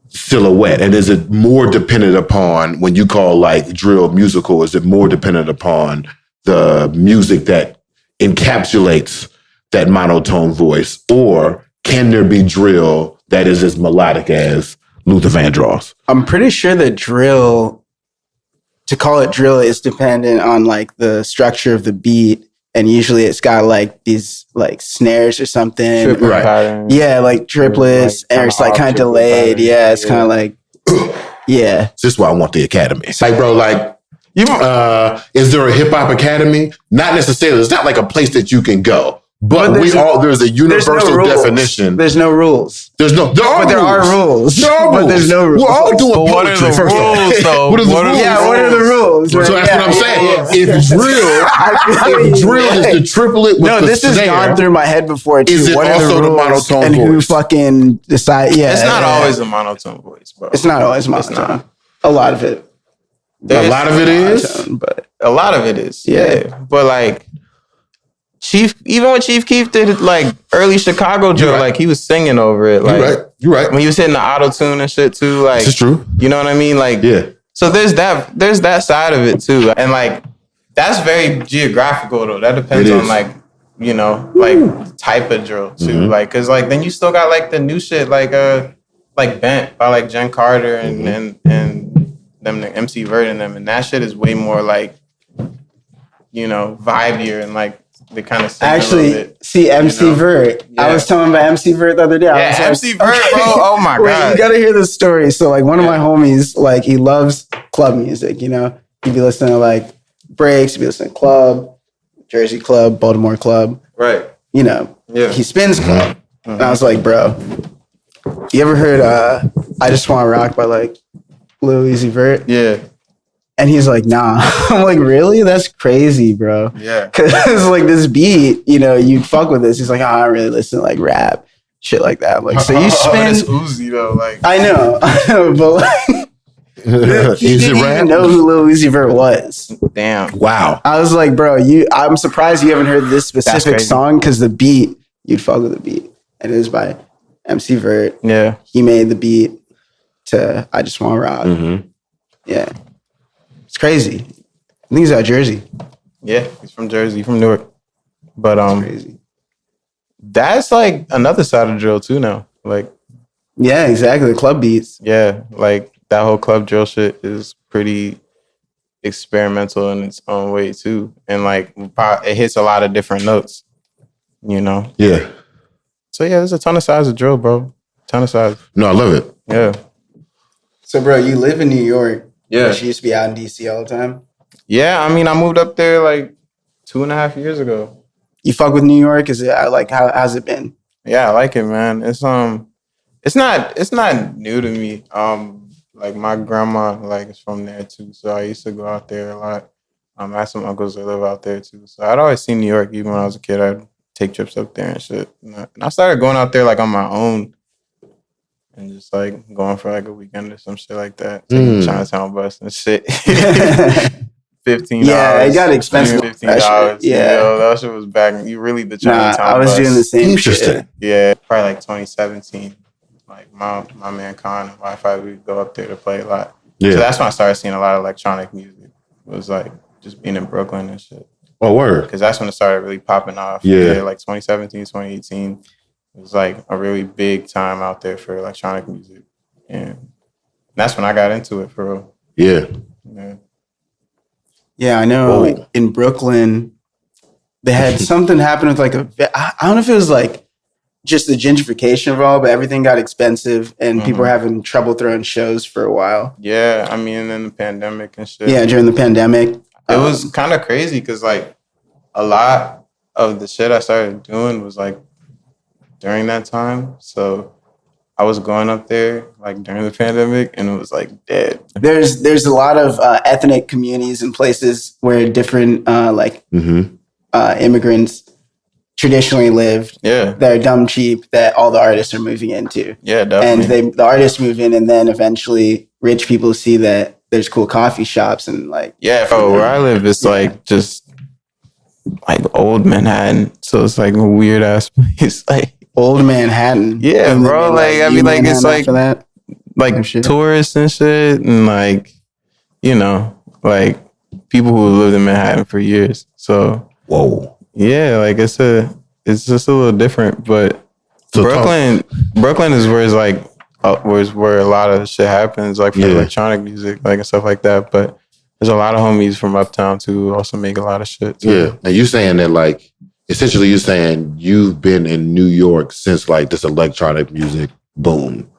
Speaker 2: silhouette, and is it more dependent upon when you call like drill musical? Is it more dependent upon the music that encapsulates that monotone voice, or can there be drill that is as melodic as Luther Vandross?
Speaker 1: I'm pretty sure that drill, to call it drill, is dependent on like the structure of the beat, and usually it's got like these like snares or something,
Speaker 3: patterns.
Speaker 1: Yeah, like triplets, like, and it's like kind of delayed. Patterns. Yeah, it's kind of like, yeah.
Speaker 2: This is why I want the academy. Like, bro, like, is there a hip hop academy? Not necessarily. It's not like a place that you can go. But there's a universal definition.
Speaker 1: There's no rules.
Speaker 2: There are rules.
Speaker 1: But there's no rules.
Speaker 2: We're all doing poetry first. What are the rules?
Speaker 1: Yeah, what are the rules?
Speaker 2: So that's what I'm saying. If drill is the triplet with the snare. No, this has
Speaker 1: gone through my head before too.
Speaker 2: Is it also the monotone
Speaker 1: and
Speaker 2: voice?
Speaker 1: Who fucking decide? Yeah,
Speaker 3: it's not always a monotone voice, bro.
Speaker 1: It's not always monotone. A lot of it.
Speaker 2: A lot of it is.
Speaker 3: But a lot of it is. Yeah, but like. Even when Chief Keef did like early Chicago drill, like he was singing over it. Like
Speaker 2: you're right.
Speaker 3: When he was hitting the auto-tune and shit too. Like,
Speaker 2: this is true.
Speaker 3: You know what I mean? Like, so there's that side of it too. And like, that's very geographical though. That depends on like, you know, like type of drill too. Mm-hmm. Like, cause like then you still got like the new shit, like Bent by like Jen Carter and them, the MC Vert and them. And that shit is way more like, you know, vibier and like, they kind of
Speaker 1: actually see MC Vert. Yeah. I was telling about MC Vert the other day.
Speaker 3: Yeah, MC Vert, bro. Oh my god!
Speaker 1: You gotta hear this story. So like one of my homies, like he loves club music. You know, he'd be listening to like breaks. He'd be listening to club, Jersey club, Baltimore club.
Speaker 3: Right.
Speaker 1: You know. Yeah. He spins club, and I was like, bro, you ever heard "I Just Want to Rock" by like Lil Uzi Vert?
Speaker 3: Yeah.
Speaker 1: And he's like, nah. I'm like, really? That's crazy, bro.
Speaker 3: Yeah.
Speaker 1: Because like this beat, you'd fuck with this. He's like, I don't really listen to like rap, shit like that. I'm like, so you spin.
Speaker 3: It's Uzi though, like.
Speaker 1: I know, but like, he didn't even know who Lil Uzi Vert was.
Speaker 3: Damn.
Speaker 2: Wow.
Speaker 1: I was like, bro, I'm surprised you haven't heard this specific song because the beat, you'd fuck with the beat. And it was by MC Vert.
Speaker 3: Yeah.
Speaker 1: He made the beat to I Just Want to Rock.
Speaker 2: Mm-hmm.
Speaker 1: Yeah. It's crazy. I think he's out of Jersey.
Speaker 3: Yeah, he's from Jersey, from Newark. But
Speaker 1: crazy.
Speaker 3: That's like another side of drill too now. Like,
Speaker 1: yeah, exactly. The club beats.
Speaker 3: Yeah, like that whole club drill shit is pretty experimental in its own way too, and like it hits a lot of different notes.
Speaker 2: Yeah.
Speaker 3: So yeah, there's a ton of sides of drill, bro. Ton of sides.
Speaker 2: No, I love it.
Speaker 3: Yeah.
Speaker 1: So, bro, you live in New York.
Speaker 3: Yeah.
Speaker 1: She used to be out in DC all the time.
Speaker 3: Yeah, I mean, I moved up there like 2.5 years ago.
Speaker 1: You fuck with New York? Is it like how's it been?
Speaker 3: Yeah, I like it, man. It's not new to me. Like my grandma is from there too, so I used to go out there a lot. I had some uncles that live out there too, so I'd always seen New York. Even when I was a kid, I'd take trips up there and shit. And I started going out there like on my own. And just like going for like a weekend or some shit like that. Taking the Chinatown bus and shit. $15.
Speaker 1: Yeah, it got expensive.
Speaker 3: $15.
Speaker 1: Yeah.
Speaker 3: That shit was back. You really the Chinatown
Speaker 1: I was
Speaker 3: bus.
Speaker 1: doing the same
Speaker 2: Interesting.
Speaker 1: shit.
Speaker 3: Yeah, probably like 2017. Like my man Khan and Wi-Fi, we'd go up there to play a lot.
Speaker 2: Yeah.
Speaker 3: So that's when I started seeing a lot of electronic music. It was like just being in Brooklyn and shit.
Speaker 2: Oh, word.
Speaker 3: Because that's when it started really popping off.
Speaker 2: Yeah.
Speaker 3: Like 2017, 2018. It was like a really big time out there for electronic music. And that's when I got into it for real.
Speaker 2: Yeah.
Speaker 1: Yeah, I know. In Brooklyn, they had something happen with like I don't know if it was like just the gentrification of all, but everything got expensive and people were having trouble throwing shows for a while.
Speaker 3: Yeah, I mean, and then the pandemic and shit.
Speaker 1: Yeah, during the pandemic.
Speaker 3: It was kind of crazy because like a lot of the shit I started doing was like during that time. So I was going up there like during the pandemic and it was like dead.
Speaker 1: There's a lot of ethnic communities and places where different immigrants traditionally lived.
Speaker 3: Yeah.
Speaker 1: That are dumb cheap that all the artists are moving into.
Speaker 3: Yeah, definitely.
Speaker 1: And the artists move in and then eventually rich people see that there's cool coffee shops and like.
Speaker 3: Yeah, where I live, it's like just like old Manhattan. So it's like a weird ass place. Like
Speaker 1: old Manhattan.
Speaker 3: Yeah,
Speaker 1: and
Speaker 3: bro. Like I mean, like it's like
Speaker 1: that.
Speaker 3: Like tourists and shit, and like like people who lived in Manhattan for years. So yeah, like it's just a little different. But so Brooklyn is where it's like where a lot of shit happens, like for electronic music, like and stuff like that. But there's a lot of homies from uptown too who also make a lot of shit too.
Speaker 2: Yeah, and you saying that like essentially you're saying you've been in New York since like this electronic music boom.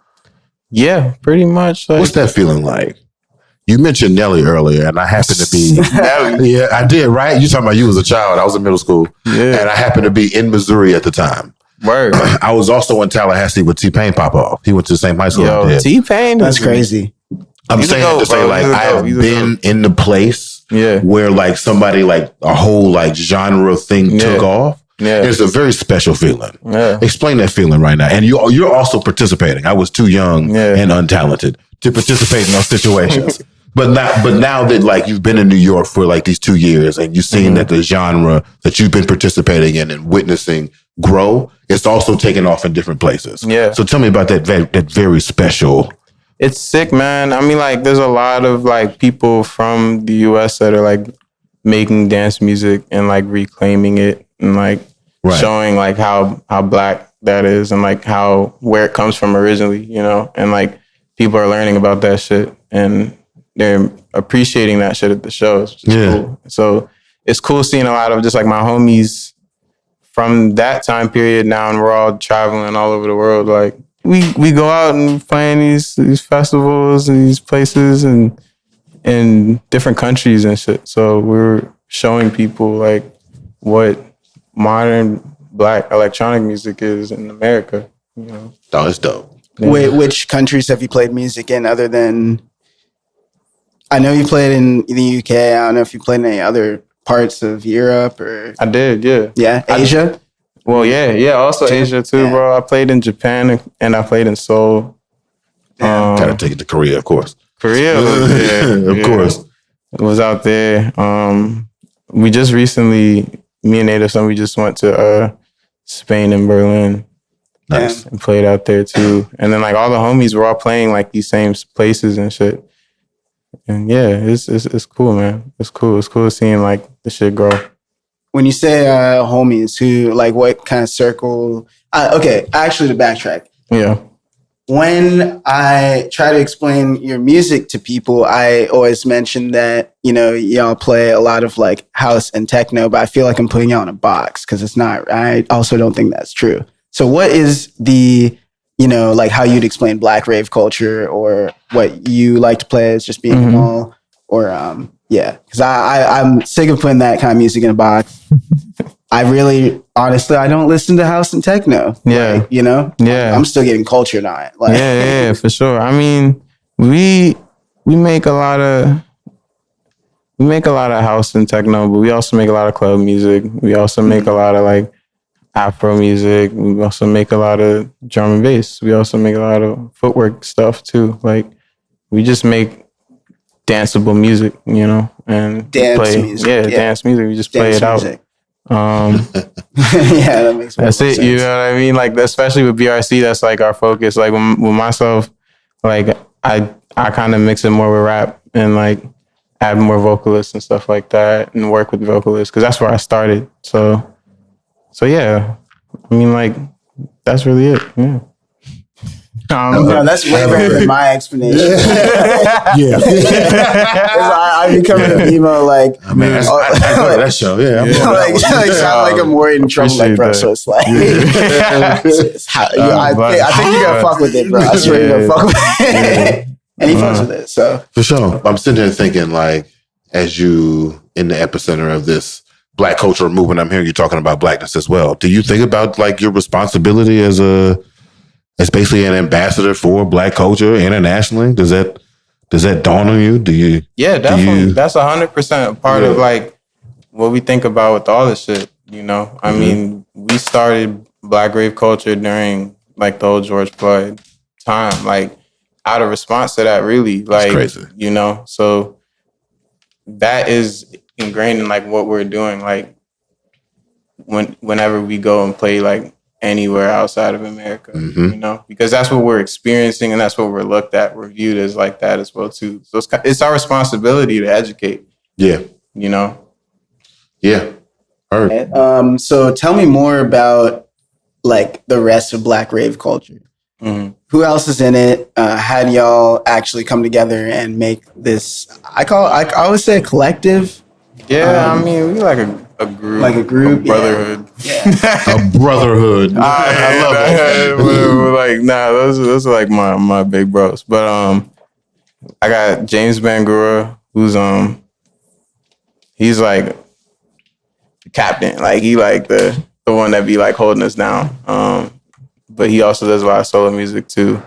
Speaker 3: Yeah, pretty much. Like,
Speaker 2: what's that feeling like? You mentioned Nelly earlier, and I happen to be
Speaker 3: Nelly.
Speaker 2: Yeah, I did, right? You talking about you was a child. I was in middle school.
Speaker 3: Yeah.
Speaker 2: And I happened to be in Missouri at the time.
Speaker 3: Word.
Speaker 2: I was also in Tallahassee with T-Pain pop off. He went to the same high school.
Speaker 3: Yo, T-Pain?
Speaker 1: That's crazy.
Speaker 2: I'm saying to say like I have been in the place where like somebody like a whole like genre thing took off. Yeah. It's a very special feeling. Yeah. Explain that feeling right now. And you're also participating. I was too young and untalented to participate in those situations. But now that like you've been in New York for like these 2 years and you've seen that the genre that you've been participating in and witnessing grow, it's also taken off in different places.
Speaker 3: Yeah.
Speaker 2: So tell me about that very special.
Speaker 3: It's sick, man. I mean, like there's a lot of like people from the US that are like making dance music and like reclaiming it and like showing like how Black that is and like where it comes from originally, and like people are learning about that shit and they're appreciating that shit at the shows. Cool. So it's cool seeing a lot of just like my homies from that time period now, and we're all traveling all over the world. Like we go out and play in these festivals and these places and in different countries and shit. So we're showing people like what modern Black electronic music is in America.
Speaker 2: That's dope.
Speaker 1: Yeah. Which countries have you played music in other than I know you played in the UK. I don't know if you played in any other parts of Europe or.
Speaker 3: I did, yeah.
Speaker 1: Yeah, Asia.
Speaker 3: Also Asia too, bro. I played in Japan and I played in Seoul.
Speaker 2: Gotta take it to Korea, of course.
Speaker 3: Korea was there.
Speaker 2: Of course.
Speaker 3: It was out there. We just recently, me and Nativesun, we just went to Spain and Berlin.
Speaker 2: Nice.
Speaker 3: And played out there too. And then like all the homies were all playing like these same places and shit. And yeah, it's cool, man. It's cool. It's cool seeing like the shit grow.
Speaker 1: When you say homies, who, like, what kind of circle? Okay, actually, to backtrack.
Speaker 3: Yeah.
Speaker 1: When I try to explain your music to people, I always mention that, you know, y'all play a lot of like house and techno, but I feel like I'm putting y'all in a box because it's not. I also don't think that's true. So what is the, you know, like how you'd explain Black Rave Culture, or what you like to play as just being amal, or yeah, because I'm sick of putting that kind of music in a box. I really, honestly, I don't listen to house and techno.
Speaker 3: Yeah.
Speaker 1: Like, you know?
Speaker 3: Yeah.
Speaker 1: I'm still getting cultured on it. Like,
Speaker 3: yeah, for sure. I mean, we make a lot of house and techno, but we also make a lot of club music. We also make a lot of like Afro music. We also make a lot of drum and bass. We also make a lot of footwork stuff too. Like, we just make danceable music, you know, and
Speaker 1: dance music.
Speaker 3: Yeah, dance music. We just play it out.
Speaker 1: Yeah, that makes
Speaker 3: that's it.
Speaker 1: sense.
Speaker 3: You know what I mean? Like, especially with BRC, that's like our focus. Like with myself, like I kind of mix it more with rap and like add more vocalists and stuff like that, and work with vocalists because that's where I started. So yeah, I mean, like, that's really it. Yeah.
Speaker 1: No, that's way better than my explanation.
Speaker 2: Yeah.
Speaker 1: I become a BeMo, like,
Speaker 2: I mean, I go to that show. Yeah.
Speaker 1: like sound like I'm more in trouble, like, bro.
Speaker 3: that.
Speaker 1: So it's like, I think you're gonna fuck with it, bro. I swear you're gonna fuck with it. And he fucks with it. So
Speaker 2: for sure, I'm sitting there thinking, like, as you in the epicenter of this Black culture movement, I'm hearing you talking about blackness as well. Do you think about like your responsibility as basically an ambassador for Black culture internationally? Does that dawn on you? Do you?
Speaker 3: Yeah, definitely. That's 100% part of like what we think about with all this shit. You know, I mean, we started Black Rave Culture during like the old George Floyd time, like out of response to that, really. Like,
Speaker 2: that's crazy.
Speaker 3: You know, so that is ingrained in like what we're doing. Like whenever we go and play like anywhere outside of America, you know, because that's what we're experiencing and that's what we're looked at. We're viewed as like that as well too. So it's our responsibility to educate.
Speaker 2: Yeah.
Speaker 3: You know?
Speaker 2: Yeah.
Speaker 1: Heard. So tell me more about like the rest of Black Rave Culture. Who else is in it? How do y'all actually come together and make this? I always say a collective.
Speaker 3: Yeah, I mean, we like a group.
Speaker 1: Like a group,
Speaker 3: a brotherhood.
Speaker 1: Yeah.
Speaker 2: A brotherhood. I love it.
Speaker 3: We're like, nah, those are like my big bros. But I got James Bangura, who's he's like the captain. Like, he like the one that be like holding us down. But he also does a lot of solo music too.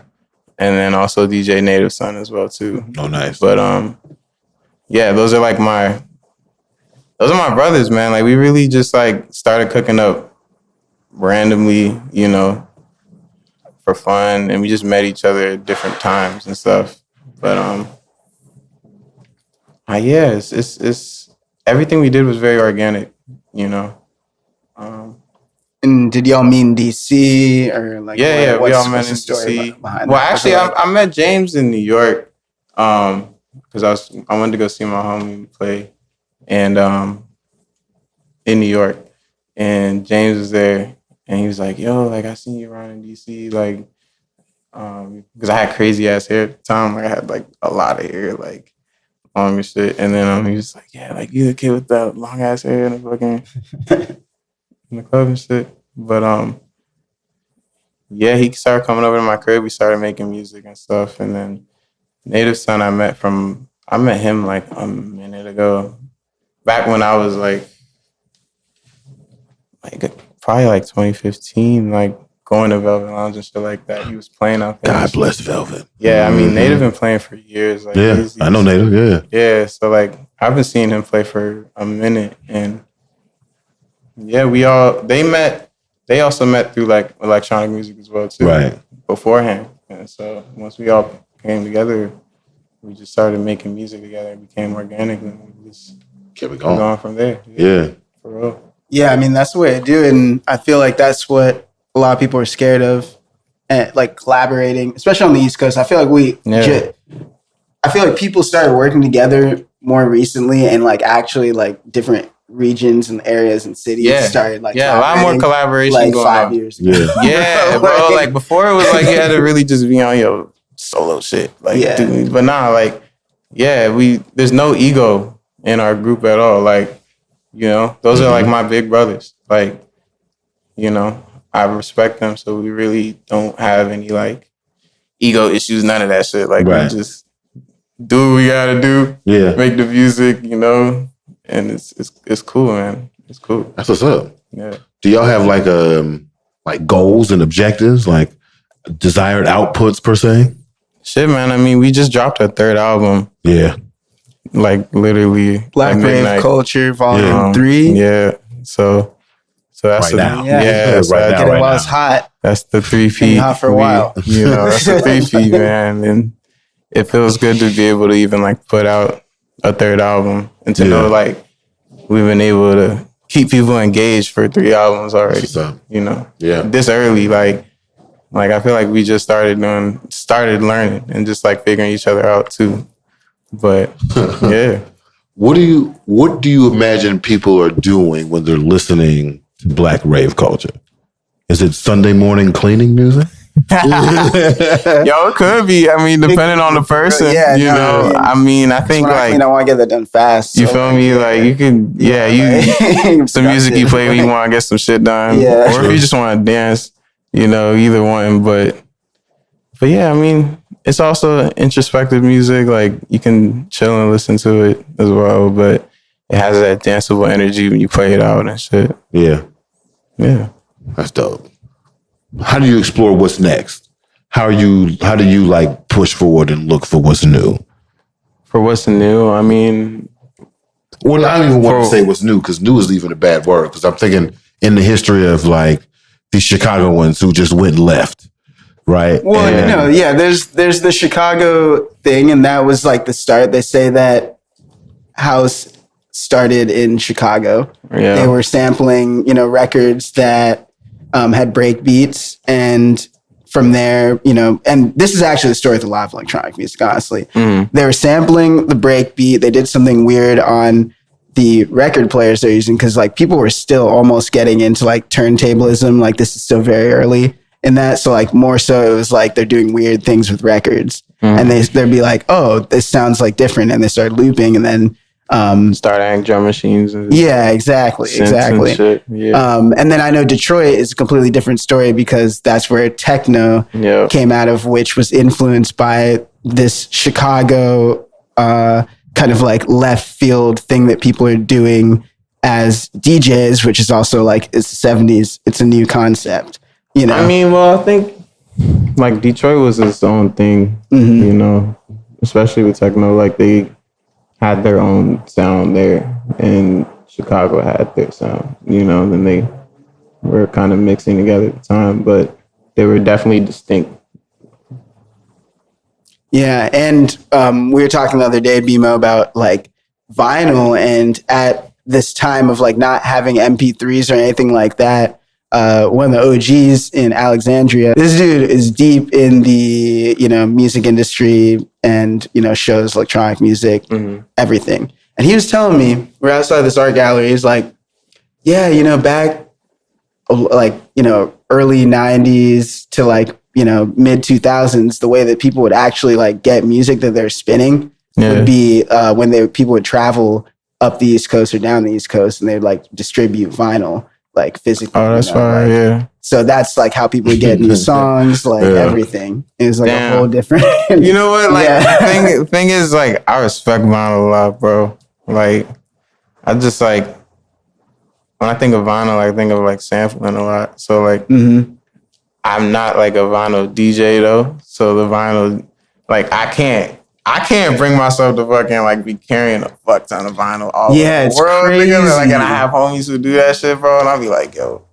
Speaker 3: And then also DJ Nativesun as well too.
Speaker 2: Oh, nice.
Speaker 3: But yeah, those are my brothers, man. Like, we really just like started cooking up randomly, you know, for fun, and we just met each other at different times and stuff. But yeah, it's everything we did was very organic, you know.
Speaker 1: And did y'all meet in DC or like?
Speaker 3: Yeah, we all met in DC. Well, actually, I met James in New York because I wanted to go see my homie play, and in New York, and James was there, and he was like, "Yo, like, I seen you around in DC, like, because I had crazy ass hair at the time, like I had like a lot of hair, like long and shit." And then he was like, "Yeah, like, you the kid with that long ass hair and the fucking in the club and shit." But yeah, he started coming over to my crib. We started making music and stuff, and then Nativesun I met him like a minute ago, back when I was like probably like 2015, like going to Velvet Lounge and shit like that. He was playing out there.
Speaker 2: God bless Velvet.
Speaker 3: Yeah, I mean, Native been playing for years. Like,
Speaker 2: yeah, I know Native. Yeah,
Speaker 3: yeah. So like, I've been seeing him play for a minute, and yeah, they also met through like electronic music as well too,
Speaker 2: right?
Speaker 3: Beforehand, and so once we all came together, we just started making music together. It became organic, and we just
Speaker 2: kept going
Speaker 3: from there.
Speaker 2: Yeah,
Speaker 3: for real.
Speaker 1: Yeah, I mean that's the way I do, and I feel like that's what a lot of people are scared of, and like collaborating, especially on the East Coast. I feel like I feel like people started working together more recently, and like actually like different regions and areas and cities started like
Speaker 3: a lot more collaboration
Speaker 1: like
Speaker 3: going
Speaker 1: 5
Speaker 3: on.
Speaker 1: years ago.
Speaker 3: Yeah, bro. Like before, it was like you had to really just be on your solo shit. Like, dude, but now, like, there's no ego in our group at all. Like, you know, those are like my big brothers. Like, you know, I respect them, so we really don't have any like ego issues. None of that shit. Like, we just do what we gotta do. Yeah, make the music. You know. And it's cool, man. It's cool.
Speaker 2: That's what's up.
Speaker 3: Yeah.
Speaker 2: Do y'all have like goals and objectives, like desired outputs per se?
Speaker 3: Shit, man. I mean, we just dropped our 3rd album.
Speaker 2: Yeah.
Speaker 3: Like literally
Speaker 1: Black Rave Culture Volume 3.
Speaker 3: Yeah. So that's
Speaker 2: right now.
Speaker 1: That's
Speaker 2: right now.
Speaker 1: Right while it's hot.
Speaker 3: That's the 3 feet.
Speaker 1: Hot for a while.
Speaker 3: You know, that's the 3 feet, man. And it feels good to be able to even like put out a 3rd album and to know like we've been able to keep people engaged for 3 albums already. You know, this early, like I feel like we just started learning and just like figuring each other out too. But yeah,
Speaker 2: what do you imagine people are doing when they're listening to Black Rave Culture? Is it Sunday morning cleaning music?
Speaker 3: Yo, it could be. I mean, depending on the person. Yeah, you know. I mean, I think like
Speaker 1: I want to get that done fast.
Speaker 3: You feel me? Like you can, you some music you play when you want to get some shit done, or if you just want to dance. You know, either one. But yeah, I mean, it's also introspective music. Like you can chill and listen to it as well, but it has that danceable energy when you play it out and shit.
Speaker 2: Yeah, that's dope. How do you explore what's next? How do you like push forward and look for what's new?
Speaker 3: For what's new, I mean,
Speaker 2: well, I don't even want to say what's new because new is even a bad word. Because I'm thinking in the history of like the Chicagoans who just went left, right?
Speaker 1: Well, there's the Chicago thing, and that was like the start. They say that house started in Chicago. Yeah. They were sampling, records that had break beats, and from there, and this is actually the story of the live electronic music, honestly. They were sampling the break beat. They did something weird on the record players they're using because like people were still almost getting into like turntablism. Like this is still very early in that. So like more so it was like they're doing weird things with records and they'd be like, oh, this sounds like different. And they start looping and then
Speaker 3: start adding drum machines. And
Speaker 1: exactly. And then I know Detroit is a completely different story because that's where techno came out of, which was influenced by this Chicago kind of like left field thing that people are doing as DJs, which is also like it's the 70s. It's a new concept,
Speaker 3: I mean, well, I think like Detroit was its own thing, especially with techno. Like they had their own sound there, and Chicago had their sound, then they were kind of mixing together at the time, but they were definitely distinct.
Speaker 1: Yeah, and we were talking the other day, BeMo, about like vinyl, and at this time of like not having MP3s or anything like that, one of the OGs in Alexandria, this dude is deep in the, music industry and, shows electronic music, everything. And he was telling me, we're outside this art gallery, he's like, yeah, back like, early 90s to like, mid 2000s, the way that people would actually like get music that they're spinning would be when people would travel up the East Coast or down the East Coast and they'd like distribute vinyl like physically.
Speaker 3: Oh, that's fine. Yeah.
Speaker 1: So that's like how people get new songs, like everything. It was like a whole different.
Speaker 3: You know what? Like the thing is, like I respect vinyl a lot, bro. Like I just like when I think of vinyl, I think of like sampling a lot. So like I'm not like a vinyl DJ though. So the vinyl, like I can't bring myself to fucking like be carrying a fuck ton of vinyl all over the world.
Speaker 1: Crazy.
Speaker 3: Nigga. Like, and I have homies who do that shit, bro. And I'll be like, yo.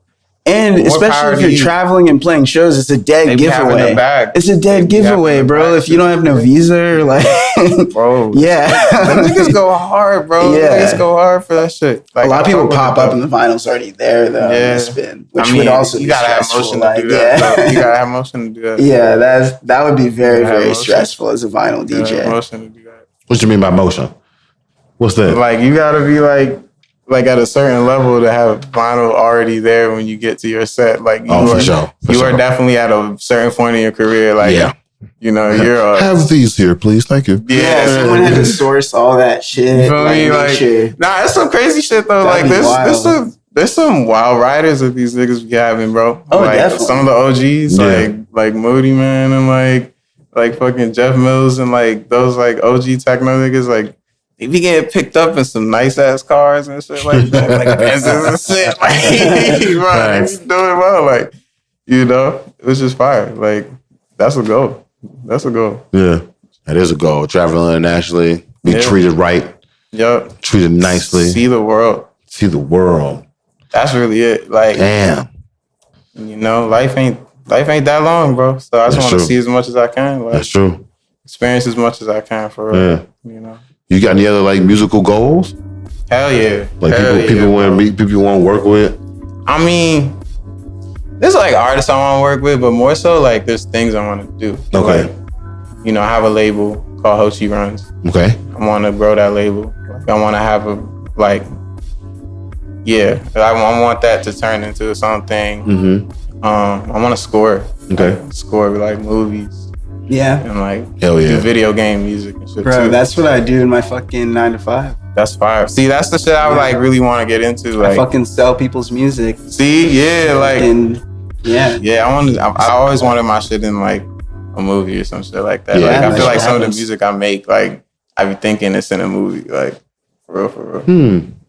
Speaker 1: And especially if you're traveling and playing shows, it's a dead giveaway. It's a dead giveaway, bro. If you don't have no visa or like,
Speaker 3: bro,
Speaker 1: yeah,
Speaker 3: the niggas go hard, bro. Yeah, niggas go hard for that shit.
Speaker 1: Like, a lot of people pop up and the vinyl's already there, though. Yeah, spin, which would also
Speaker 3: you
Speaker 1: be
Speaker 3: gotta
Speaker 1: stressful.
Speaker 3: Have motion to do that. You gotta have motion to do that.
Speaker 1: Yeah, that would be very, very stressful as a vinyl DJ.
Speaker 3: Motion to do that.
Speaker 2: What you mean by motion? What's that?
Speaker 3: Like you gotta be like at a certain level to have vinyl already there when you get to your set. Like you are definitely at a certain point in your career. Like, you know, you're
Speaker 2: have these here, please. Thank you.
Speaker 1: Yeah, someone had to source all that shit.
Speaker 3: You feel me? Like, nah, it's some crazy shit though. Like there's some wild riders that these niggas be having, bro.
Speaker 1: Oh,
Speaker 3: like
Speaker 1: definitely.
Speaker 3: Some of the OGs, like Moody Man and like fucking Jeff Mills and like those like OG techno niggas, like they be getting picked up in some nice ass cars and shit like that, like Benzes and shit. Like, bro, they be doing well. Like, you know, it was just fire. Like, that's a goal. That's a goal.
Speaker 2: Yeah, that is a goal. Traveling internationally, be treated right.
Speaker 3: Yep.
Speaker 2: Treated nicely.
Speaker 3: See the world.
Speaker 2: See the world.
Speaker 3: That's really it. Like,
Speaker 2: damn.
Speaker 3: You know, life ain't that long, bro. So I just want to see as much as I can. Like,
Speaker 2: that's true.
Speaker 3: Experience as much as I can for real. Yeah. You know.
Speaker 2: You got any other like musical goals?
Speaker 3: Hell yeah.
Speaker 2: Like people want to meet, people you want to work with?
Speaker 3: I mean, there's like artists I want to work with, but more so like there's things I want to do.
Speaker 2: Okay.
Speaker 3: Like, you know, I have a label called Hochi Runs.
Speaker 2: Okay.
Speaker 3: I want to grow that label. Like, I want to have I want that to turn into something.
Speaker 2: Mm-hmm.
Speaker 3: I want to score.
Speaker 2: Okay.
Speaker 3: Score like movies.
Speaker 1: Yeah.
Speaker 3: And like
Speaker 2: hell yeah.
Speaker 3: Do video game music and shit.
Speaker 1: Bro,
Speaker 3: too.
Speaker 1: that's what I do in my fucking 9 to 5.
Speaker 3: That's fire. See, that's the shit I would like really want to get into. Like,
Speaker 1: I fucking sell people's music.
Speaker 3: See, yeah, like I always wanted my shit in like a movie or some shit like that.
Speaker 2: Yeah,
Speaker 3: like I feel like some of the music I make, like I be thinking it's in a movie, like for real.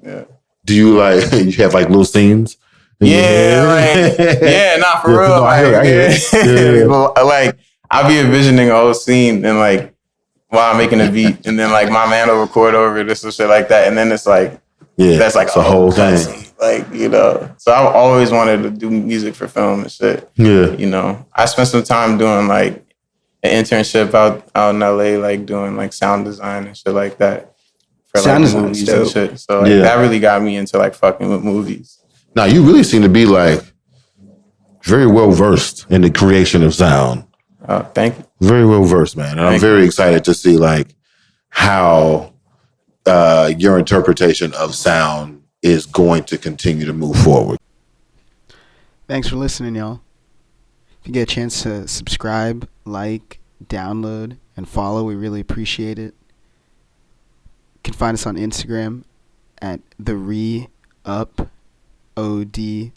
Speaker 3: Yeah.
Speaker 2: Do you like you have like little scenes?
Speaker 3: Yeah, not for real.
Speaker 2: No, I hear.
Speaker 3: Like I'll be envisioning a whole scene and like while I'm making a beat, and then like my man will record over this or shit like that, and then it's like that's like
Speaker 2: a whole thing.
Speaker 3: Scene. Like, you know, so I've always wanted to do music for film and shit.
Speaker 2: Yeah,
Speaker 3: you know, I spent some time doing like an internship out in LA, like doing like sound design and shit like that for
Speaker 1: sound
Speaker 3: like movies and shit. So like, that really got me into like fucking with movies.
Speaker 2: Now you really seem to be like very well versed in the creation of sound.
Speaker 3: Thank you.
Speaker 2: Very well versed, man. And I'm very excited to see like how your interpretation of sound is going to continue to move forward.
Speaker 1: Thanks for listening, y'all. If you get a chance to subscribe, like, download, and follow, we really appreciate it. You can find us on Instagram at the ReUp ODCAST.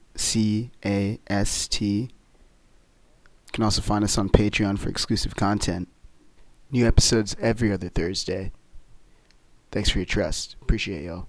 Speaker 1: You can also find us on Patreon for exclusive content. New episodes every other Thursday. Thanks for your trust. Appreciate y'all.